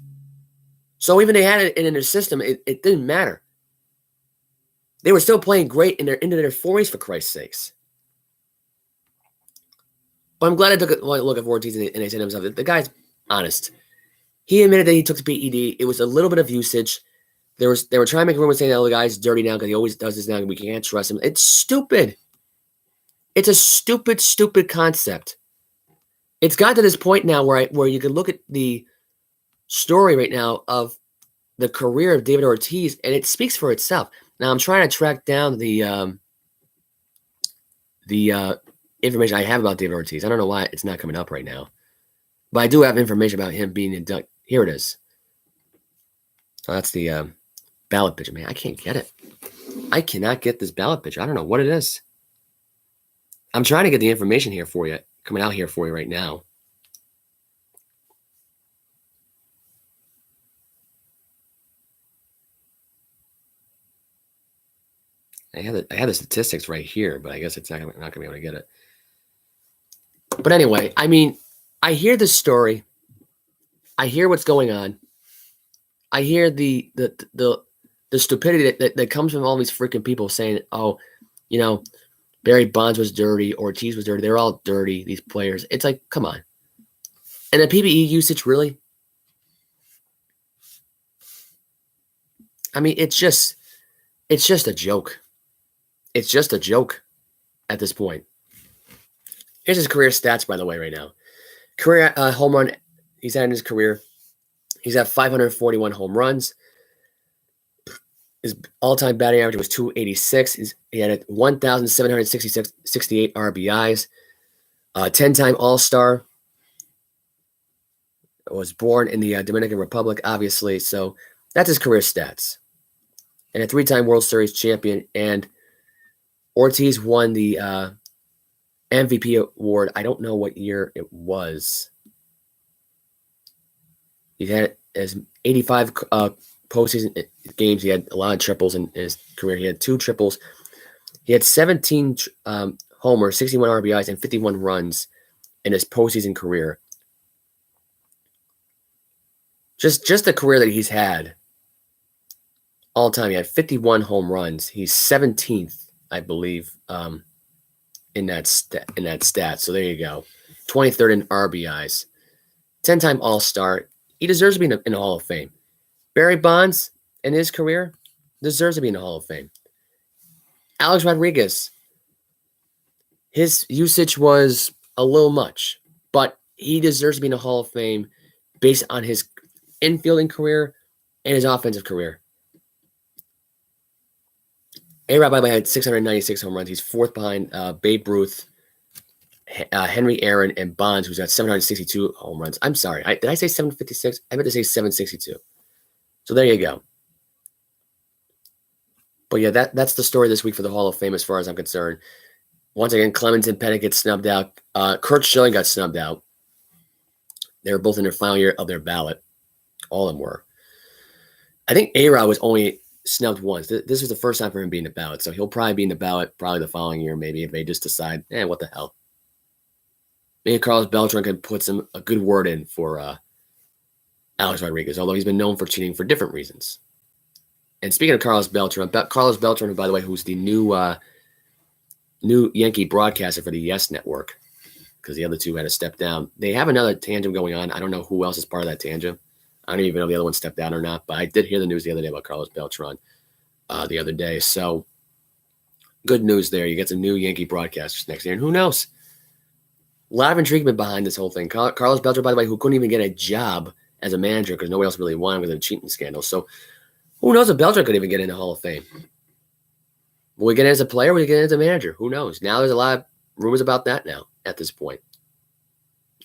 Speaker 1: So even they had it in their system, it didn't matter. They were still playing great into their 40s, for Christ's sakes. But I'm glad I took a look at Ortiz and I said to himself, the guy's honest. He admitted that he took the PED. It was a little bit of usage. They were trying to make rumors saying that the guy's dirty now because he always does this now and we can't trust him. It's stupid. It's a stupid concept. It's got to this point now where you can look at the story right now of the career of David Ortiz, and it speaks for itself. Now I'm trying to track down the information I have about David Ortiz. I don't know why it's not coming up right now, but I do have information about him being inducted. Here it is. So that's the ballot picture, man. I can't get it. I cannot get this ballot picture. I don't know what it is. I'm trying to get the information here for you, coming out here for you right now. I had the statistics right here, but I guess it's not gonna be able to get it. But anyway, I mean, I hear this story. I hear what's going on. I hear the stupidity that comes from all these freaking people saying, "Oh, you know, Barry Bonds was dirty, Ortiz was dirty. They're all dirty, these players." It's like, come on. And the PPE usage, really? I mean, it's just a joke. It's just a joke at this point. Here's his career stats, by the way, right now. Career home run he's had in his career. He's had 541 home runs. His all-time batting average was 286. He had 1,768 RBIs. 10-time All-Star. Was born in the Dominican Republic, obviously. So that's his career stats. And a 3-time World Series champion. And Ortiz won the MVP award. I don't know what year it was. He had as 85 postseason games. He had a lot of triples in his career. He had 2 triples. He had 17 homers, 61 RBIs, and 51 runs in his postseason career. Just the career that he's had all time. He had 51 home runs. He's 17th, I believe, in that stat. So there you go. 23rd in RBIs. 10-time All-Star. He deserves to be in the Hall of Fame. Barry Bonds, in his career, deserves to be in the Hall of Fame. Alex Rodriguez, his usage was a little much, but he deserves to be in the Hall of Fame based on his infielding career and his offensive career. A-Rod, by the way, had 696 home runs. He's 4th behind Babe Ruth, Henry Aaron, and Bonds, who's got 762 home runs. I'm sorry. Did I say 756? I meant to say 762. So there you go. But yeah, that's the story this week for the Hall of Fame as far as I'm concerned. Once again, Clemens and Pettit get snubbed out. Curt Schilling got snubbed out. They were both in their final year of their ballot. All of them were. I think A-Rod was only snubbed once. This was the first time for him being in the ballot. So he'll probably be in the ballot probably the following year, maybe, if they just decide, what the hell. Maybe Carlos Beltran could put a good word in for Alex Rodriguez, although he's been known for cheating for different reasons. And speaking of Carlos Beltran, who, by the way, who's the new Yankee broadcaster for the Yes Network, because the other two had to step down. They have another tandem going on. I don't know who else is part of that tandem. I don't even know if the other one stepped down or not, but I did hear the news the other day about Carlos Beltran the other day. So good news there. You get some new Yankee broadcasters next year. And who knows? A lot of intriguement behind this whole thing. Carlos Beltran, by the way, who couldn't even get a job as a manager because nobody else really wanted with a cheating scandal. So who knows if Beltran could even get in the Hall of Fame? Will we get in as a player or will we get in as a manager? Who knows? Now there's a lot of rumors about that now at this point.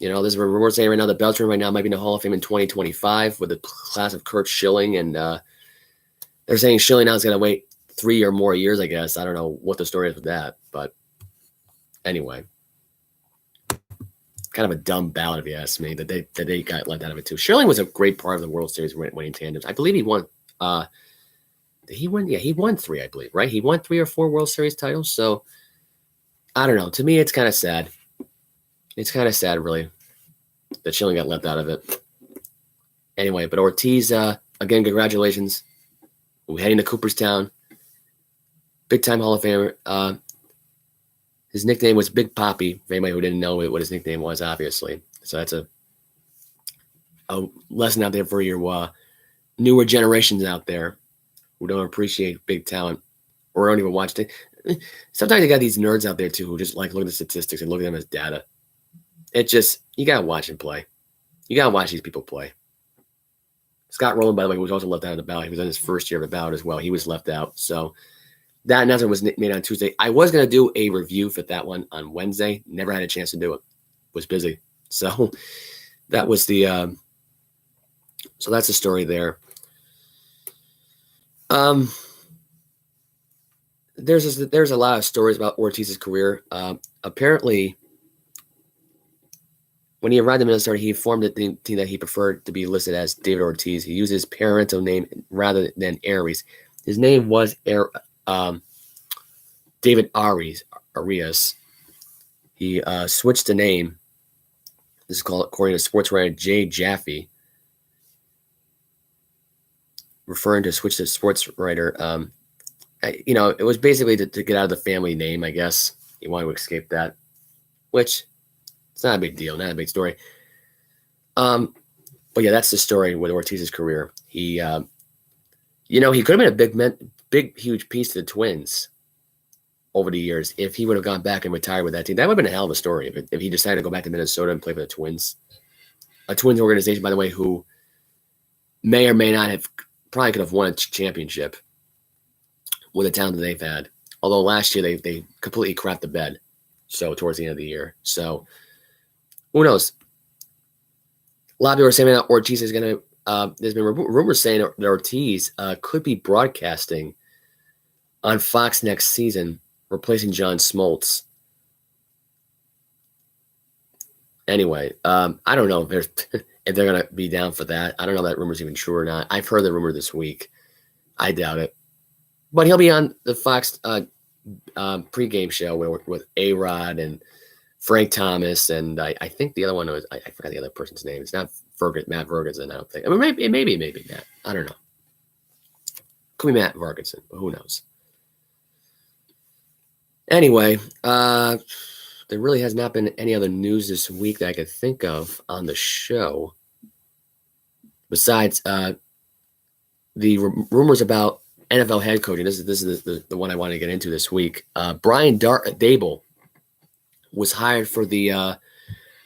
Speaker 1: There's a rumor saying right now that Beltran right now might be in the Hall of Fame in 2025 with the class of Curt Schilling. And they're saying Schilling now is going to wait 3 or more years, I guess. I don't know what the story is with that. But anyway, kind of a dumb ballot, if you ask me, that they got left out of it too. Schilling was a great part of the World Series winning tandems. I believe he won. Did he win? Yeah, he won 3, I believe, right? He won 3 or 4 World Series titles. So I don't know. To me, it's kind of sad. It's kind of sad, really, that she only got left out of it. Anyway, but Ortiz, again, congratulations. We're heading to Cooperstown. Big-time Hall of Famer. His nickname was Big Papi, for anybody who didn't know what his nickname was, obviously. So that's a lesson out there for your newer generations out there who don't appreciate big talent or don't even watch it. Sometimes you got these nerds out there, too, who just like look at the statistics and look at them as data. It just, you got to watch them play. You got to watch these people play. Scott Rowland, by the way, was also left out of the ballot. He was in his first year of the ballot as well. He was left out. So that announcement was made on Tuesday. I was going to do a review for that one on Wednesday. Never had a chance to do it. Was busy. So that was the so that's the story there. There's a lot of stories about Ortiz's career. Apparently, when he arrived in Minnesota, he informed the team that he preferred to be listed as David Ortiz. He used his parental name rather than Aries. His name was David Arias. He switched the name. This is called, according to sports writer Jay Jaffe, referring to switch to sports writer. It was basically to get out of the family name, I guess. He wanted to escape that, which it's not a big deal, not a big story. But yeah, that's the story with Ortiz's career. He, he could have been a big, huge piece to the Twins over the years if he would have gone back and retired with that team. That would have been a hell of a story if he decided to go back to Minnesota and play for the Twins. A Twins organization, by the way, who may or may not have probably could have won a championship with the talent that they've had. Although last year they completely crapped the bed. So towards the end of the year. So who knows? A lot of people are saying that Ortiz is going to there's been rumors saying that Ortiz could be broadcasting on Fox next season, replacing John Smoltz. Anyway, I don't know if they're going to be down for that. I don't know if that rumor's even true or not. I've heard the rumor this week. I doubt it. But he'll be on the Fox pregame show with A-Rod and Frank Thomas, and I think the other one was, I forgot the other person's name. It's not Matt Ferguson, I don't think. I mean, maybe Matt. I don't know. Could be Matt Ferguson, but who knows? Anyway, there really has not been any other news this week that I could think of on the show. Besides the rumors about NFL head coaching. This is the one I want to get into this week. Brian Daboll was hired for the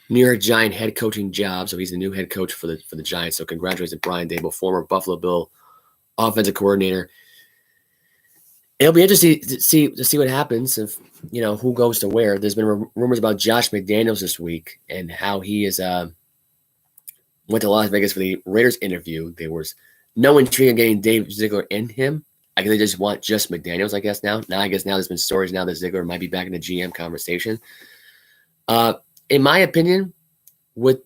Speaker 1: New York Giant head coaching job. So he's the new head coach for the Giants. So congratulations to Brian Daboll, former Buffalo Bill offensive coordinator. It'll be interesting to see what happens if who goes to where. There's been rumors about Josh McDaniels this week and how he is went to Las Vegas for the Raiders interview. There was no intrigue in getting Dave Ziegler in him. I guess they just want just McDaniels, I guess now. Now there's been stories now that Ziegler might be back in the GM conversation. In my opinion, with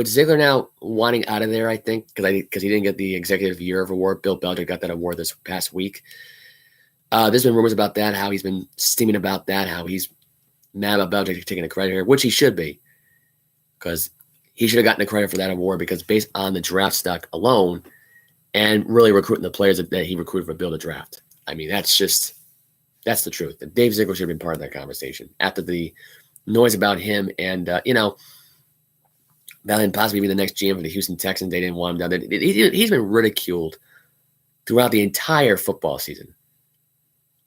Speaker 1: Ziegler now wanting out of there, I think, because he didn't get the Executive Year of Award. Bill Belichick got that award this past week. There's been rumors about that, how he's been steaming about that, how he's mad about Belichick taking the credit here, which he should be, because he should have gotten the credit for that award because based on the draft stock alone and really recruiting the players that he recruited for Bill to draft. I mean, that's the truth. Dave Ziegler should have been part of that conversation after the noise about him and, that and possibly be the next GM for the Houston Texans. They didn't want him down there. He's been ridiculed throughout the entire football season,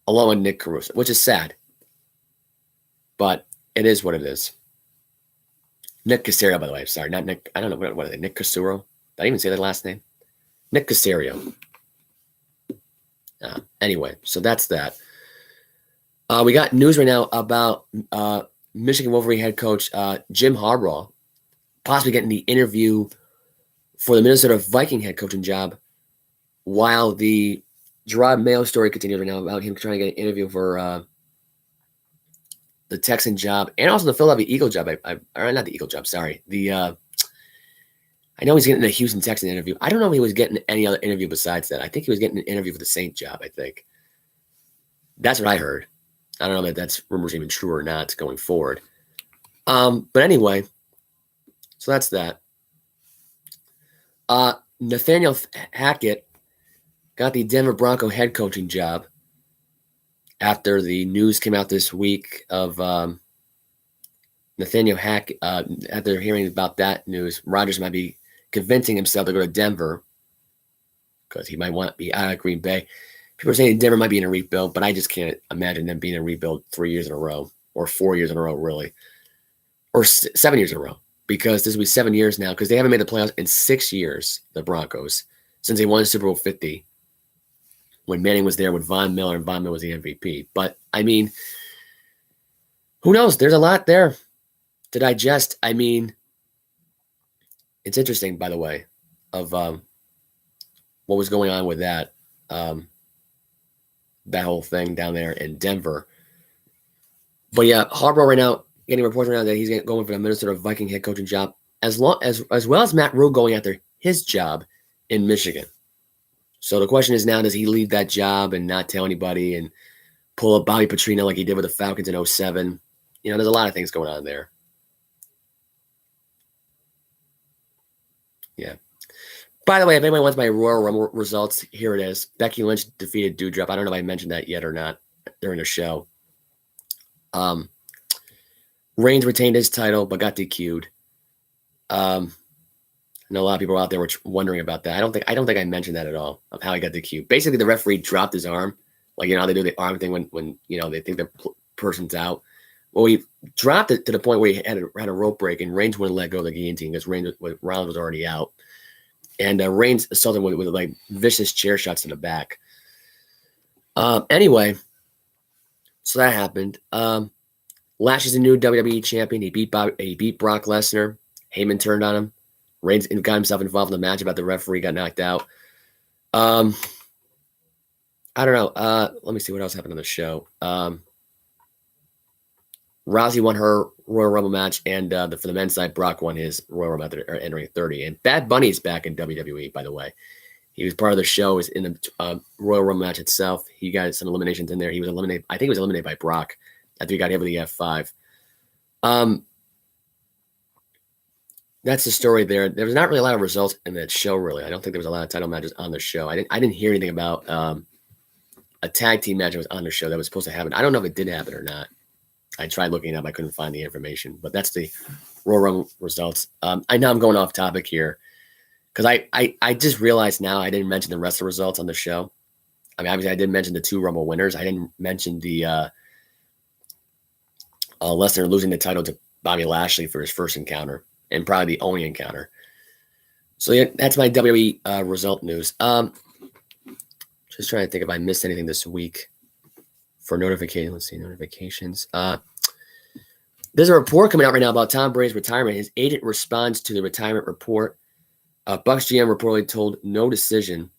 Speaker 1: along with Nick Caruso, which is sad. But it is what it is. Nick Caserio, by the way. Sorry, not Nick. I don't know. What are they? Nick Caserio? Did I even say that last name? Nick Caserio. Anyway, so that's that. We got news right now about Michigan Wolverine head coach Jim Harbaugh possibly getting the interview for the Minnesota Viking head coaching job, while the Gerard Mayo story continues right now about him trying to get an interview for the Texan job and also the Philadelphia Eagle job. Or not the Eagle job, sorry. I know he's getting the Houston Texan interview. I don't know if he was getting any other interview besides that. I think he was getting an interview for the Saint job, I think. That's what I heard. I don't know that that's rumors even true or not going forward. But anyway, so that's that. Nathaniel Hackett got the Denver Bronco head coaching job after the news came out this week of Nathaniel Hackett. After hearing about that news, Rodgers might be convincing himself to go to Denver because he might want to be out of Green Bay. People are saying Denver might be in a rebuild, but I just can't imagine them being in a rebuild 3 years in a row or 4 years in a row, really, or 7 years in a row, because this will be 7 years now because they haven't made the playoffs in 6 years, the Broncos, since they won Super Bowl 50 when Manning was there with Von Miller, and Von Miller was the MVP. But, I mean, who knows? There's a lot there to digest. I mean, it's interesting, by the way, of what was going on with that whole thing down there in Denver. But yeah, Harbaugh right now getting reports right now that he's going for the Minnesota Viking head coaching job, as well as Matt Rule going after his job in Michigan. So the question is now, does he leave that job and not tell anybody and pull up Bobby Petrino like he did with the Falcons in 2007? You know, there's a lot of things going on there. Yeah. By the way, if anybody wants my Royal Rumble results, here it is. Becky Lynch defeated Doudrop. I don't know if I mentioned that yet or not during the show. Reigns retained his title but got DQ'd. I know a lot of people out there were wondering about that. I don't think I mentioned that at all, of how he got DQ'd. Basically, the referee dropped his arm, like, you know how they do the arm thing when you know they think the person's out. Well, he dropped it to the point where he had a rope break, and Reigns wouldn't let go of the guillotine because Rollins was already out. And Reigns assaulted him with like vicious chair shots in the back. Anyway, so that happened. Lashley's a new WWE champion. He beat Brock Lesnar. Heyman turned on him. Reigns got himself involved in the match about the referee got knocked out. I don't know. Let me see what else happened on the show. Rousey won her Royal Rumble match, and for the men's side, Brock won his Royal Rumble after entering 30. And Bad Bunny's back in WWE, by the way. He was part of the show. Was in the Royal Rumble match itself. He got some eliminations in there. He was eliminated. I think he was eliminated by Brock after he got hit with the F5. That's the story there. There was not really a lot of results in that show, really. I don't think there was a lot of title matches on the show. I didn't hear anything about a tag team match that was on the show that was supposed to happen. I don't know if it did happen or not. I tried looking it up. I couldn't find the information. But that's the Royal Rumble results. I know I'm going off topic here because I just realized now I didn't mention the rest of the results on the show. I mean, obviously, I didn't mention the 2 Rumble winners. I didn't mention the Lesnar losing the title to Bobby Lashley for his first encounter, and probably the only encounter. So yeah, that's my WWE result news. Just trying to think if I missed anything this week for notification. Let's see, notifications. There's a report coming out right now about Tom Brady's retirement. His agent responds to the retirement report. Bucks GM reportedly told no decision.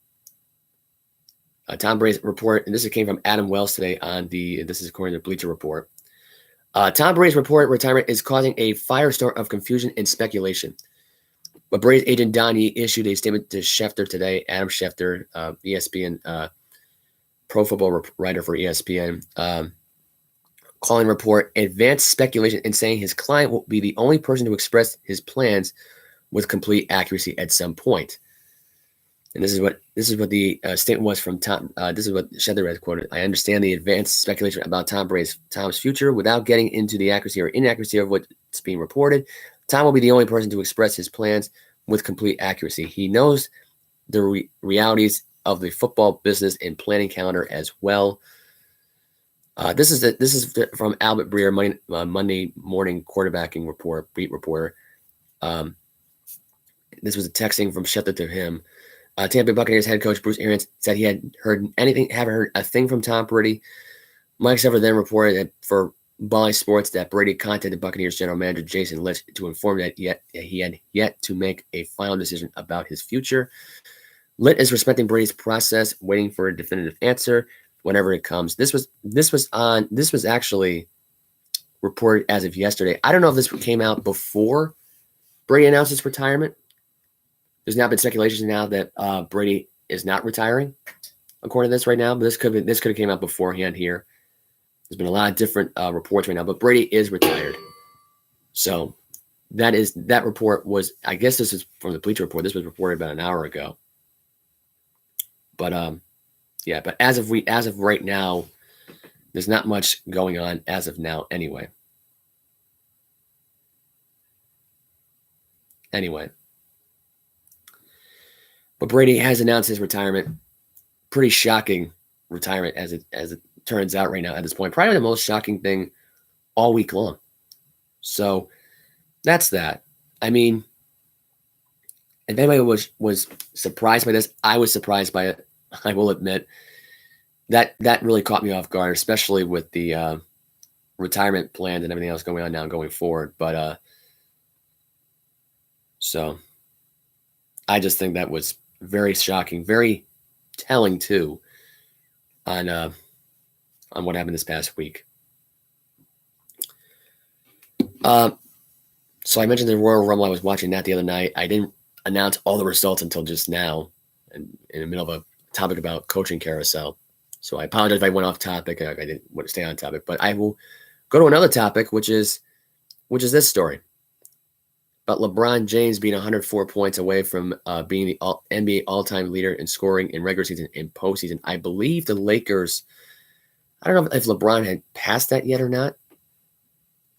Speaker 1: Tom Brady's report, and this came from Adam Wells today this is according to Bleacher Report. Tom Brady's reported retirement is causing a firestorm of confusion and speculation. But Brady's agent Don Yee issued a statement to Schefter today. Adam Schefter, ESPN, pro football writer for ESPN, calling report advanced speculation and saying his client will be the only person to express his plans with complete accuracy at some point. And this is what the statement was from Tom. This is what Schefter has quoted. I understand the advanced speculation about Tom's future without getting into the accuracy or inaccuracy of what's being reported. Tom will be the only person to express his plans with complete accuracy. He knows the realities of the football business and planning calendar as well. This is from Albert Breer, Monday morning quarterbacking report, beat reporter. This was a texting from Schefter to him. Tampa Bay Buccaneers head coach Bruce Arians said he haven't heard a thing from Tom Brady. Mike Sever then reported that for Bally Sports that Brady contacted Buccaneers general manager Jason Licht to inform that he had yet to make a final decision about his future. Licht is respecting Brady's process, waiting for a definitive answer whenever it comes. This was actually reported as of yesterday. I don't know if this came out before Brady announced his retirement. There's now been speculation now that Brady is not retiring, according to this right now. But this could have came out beforehand here. There's been a lot of different reports right now, but Brady is retired. So that report was, I guess this is from the Bleacher Report. This was reported about an hour ago. But yeah, but as of right now, there's not much going on as of now anyway. But Brady has announced his retirement. Pretty shocking retirement as it turns out right now at this point. Probably the most shocking thing all week long. So that's that. I mean, if anybody was surprised by this, I was surprised by it. I will admit that really caught me off guard, especially with the retirement plans and everything else going on now going forward. But so I just think that was very shocking, very telling too on what happened this past week. So I mentioned the Royal Rumble. I was watching that the other night. I didn't announce all the results until just now, and in the middle of a topic about coaching carousel. So I apologize if I went off topic. I didn't want to stay on topic, but I will go to another topic, which is this story about LeBron James being 104 points away from being the NBA all-time leader in scoring in regular season and postseason. I believe the Lakers. I don't know if LeBron had passed that yet or not,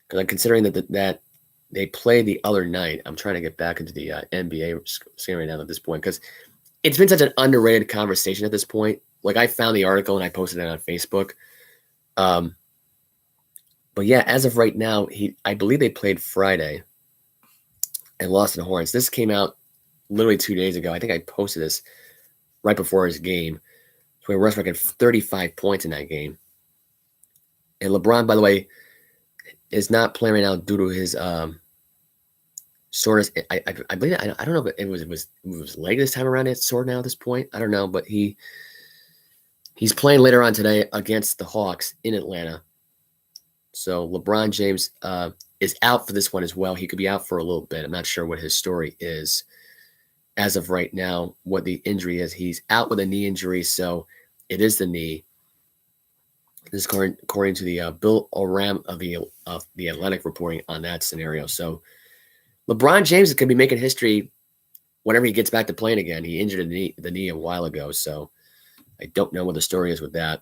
Speaker 1: because I'm considering that they played the other night. I'm trying to get back into the NBA scene right now at this point, because it's been such an underrated conversation at this point. Like, I found the article and I posted it on Facebook. But yeah, as of right now, I believe they played Friday and lost to the Hornets. This came out literally 2 days ago. I think I posted this right before his game. So Russ recorded 35 points in that game. And LeBron, by the way, is not playing right now due to his soreness. I believe, I don't know if it was leg this time around. It's sore now at this point. I don't know, but he's playing later on today against the Hawks in Atlanta. So LeBron James is out for this one as well. He could be out for a little bit. I'm not sure what his story is as of right now, what the injury is. He's out with a knee injury, so it is the knee. This is according to the Bill Oram of the Athletic reporting on that scenario. So LeBron James could be making history whenever he gets back to playing again. He injured the knee a while ago, so I don't know what the story is with that.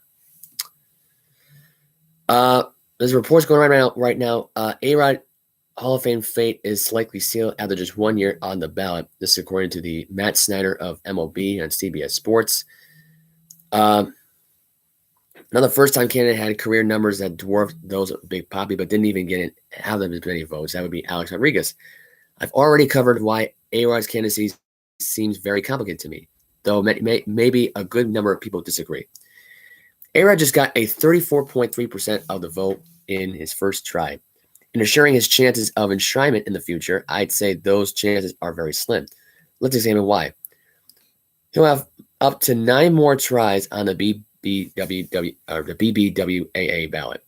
Speaker 1: There's reports going right now. A-Rod Hall of Fame fate is likely sealed after just 1 year on the ballot. This is according to the Matt Snyder of MLB on CBS Sports. Another first-time candidate had career numbers that dwarfed those of Big Papi, but didn't even have as many votes. That would be Alex Rodriguez. I've already covered why A-Rod's candidacy seems very complicated to me, though maybe a good number of people disagree. A-Rod just got a 34.3% of the vote in his first try. In assuring his chances of enshrinement in the future, I'd say those chances are very slim. Let's examine why. He'll have up to 9 more tries on the BBWAA ballot,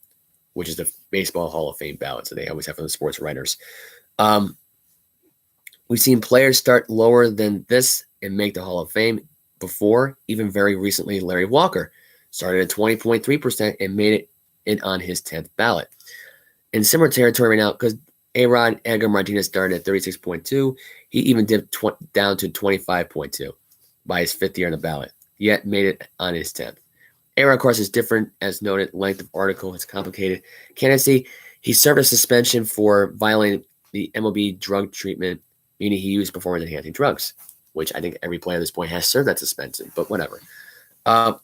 Speaker 1: which is the Baseball Hall of Fame ballot. So they always have for the sports writers. We've seen players start lower than this and make the Hall of Fame before. Even very recently, Larry Walker started at 20.3% and made it on his 10th ballot. In similar territory right now, because A-Rod Edgar Martinez started at 36.2, he even dipped down to 25.2 by his 5th year on the ballot, yet made it on his 10th. A-Rod, of course, is different, as noted. Length of article is complicated. Candidacy, he served a suspension for violating the MLB drug treatment, meaning he used performance-enhancing drugs, which I think every player at this point has served that suspension, but whatever.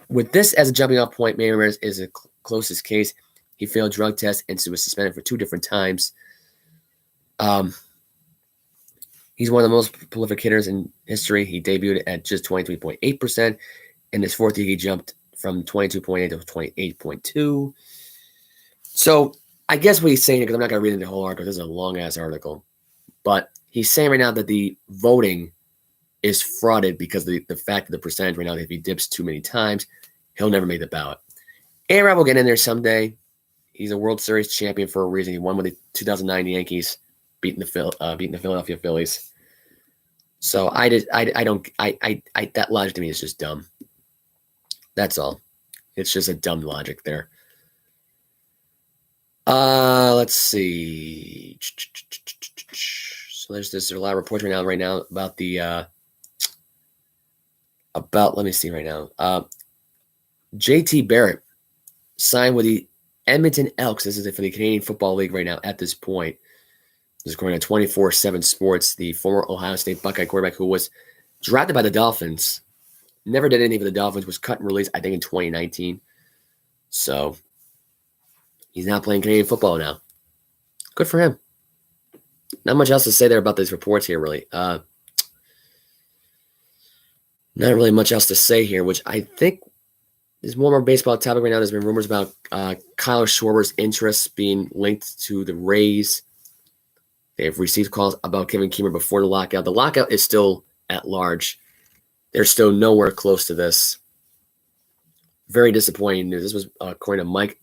Speaker 1: With this as a jumping-off point, Mlb Rumors is the closest case. He failed drug tests and was suspended for 2 different times. He's one of the most prolific hitters in history. He debuted at just 23.8%. In his 4th year, he jumped from 22.8 to 28.2. So I guess what he's saying, because I'm not going to read the whole article. This is a long-ass article. But he's saying right now that the voting is frauded because of the fact that the percentage right now, if he dips too many times, he'll never make the ballot. A-Rod will get in there someday. He's a World Series champion for a reason. He won with the 2009 Yankees, beating the Philadelphia Phillies. So that logic to me is just dumb. That's all. It's just a dumb logic there. Let's see. So there's a lot of reports right now about the let me see right now. JT Barrett signed with the Edmonton Elks. This is for the Canadian Football League right now at this point. This is according to 24/7 Sports. The former Ohio State Buckeye quarterback who was drafted by the Dolphins, never did anything for the Dolphins, was cut and released, I think, in 2019. So he's now playing Canadian football now. Good for him. Not much else to say there about these reports here, really. Not really much else to say here, which I think is one more baseball topic right now. There's been rumors about Kyle Schwarber's interest being linked to the Rays. They've received calls about Kevin Kiemer before the lockout. The lockout is still at large. They're still nowhere close to this. Very disappointing news. This was according to Mike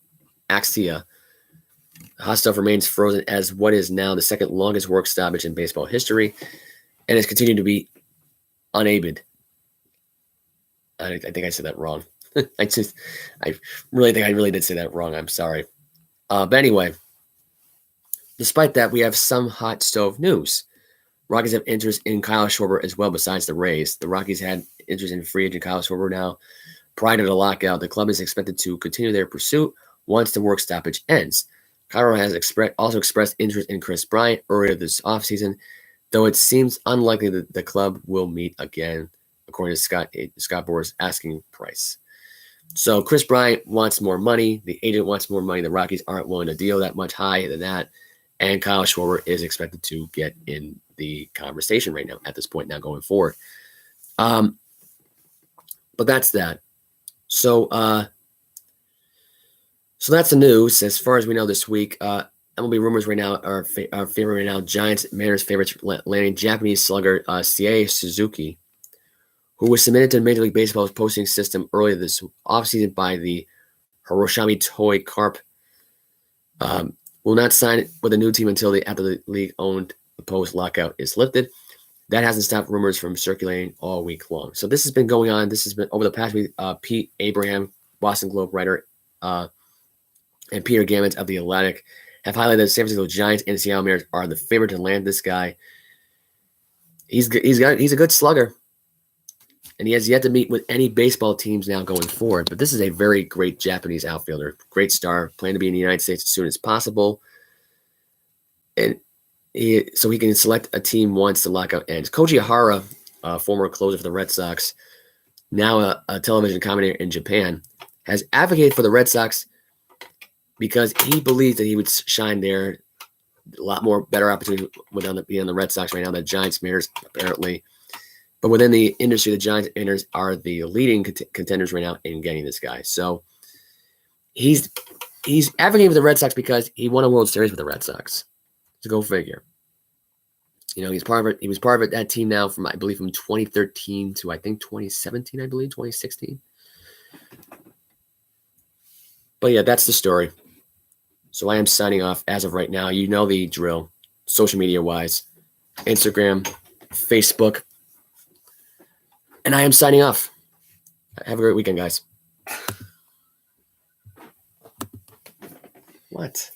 Speaker 1: Axtia. Hot stuff remains frozen as what is now the second longest work stoppage in baseball history, and has continued to be unabated. I think I said that wrong. I really think I really did say that wrong. I'm sorry. But anyway, despite that, we have some hot stove news. Rockies have interest in Kyle Schwarber as well, besides the Rays. The Rockies had interest in free agent Kyle Schwarber now. Prior to the lockout, the club is expected to continue their pursuit once the work stoppage ends. Colorado has also expressed interest in Chris Bryant earlier this offseason, though it seems unlikely that the club will meet again, according to Scott Boras' asking price. So Chris Bryant wants more money. The agent wants more money. The Rockies aren't willing to deal that much higher than that. And Kyle Schwarber is expected to get in the conversation right now at this point now going forward. But that's that. So that's the news as far as we know this week. MLB Rumors right now are favorite right now. Giants, Mariners favorites landing Japanese slugger Seiya Suzuki, who was submitted to Major League Baseball's posting system earlier this offseason by the Hiroshima Toy Carp. Will not sign with a new team until after the league-owned post lockout is lifted. That hasn't stopped rumors from circulating all week long. So this has been going on. This has been over the past week. Pete Abraham, Boston Globe writer, and Peter Gammons of The Atlantic have highlighted that San Francisco Giants and Seattle Mariners are the favorite to land this guy. He's a good slugger, and he has yet to meet with any baseball teams now going forward. But this is a very great Japanese outfielder, great star, planning to be in the United States as soon as possible, and so he can select a team once the lockout ends. Koji Ihara, former closer for the Red Sox, now a television commentator in Japan, has advocated for the Red Sox because he believes that he would shine there. A lot more better opportunity being on the Red Sox right now than the Giants, Mariners, apparently. But within the industry, the Giants and Mariners are the leading contenders right now in getting this guy. So he's advocating for the Red Sox because he won a World Series with the Red Sox. So go figure. You know, he's part of it. He was part of that team now from, I believe, from 2013 to, I think, 2017, 2016. But yeah, that's the story. So I am signing off as of right now. You know the drill, social media-wise, Instagram, Facebook. And I am signing off. Have a great weekend, guys. What?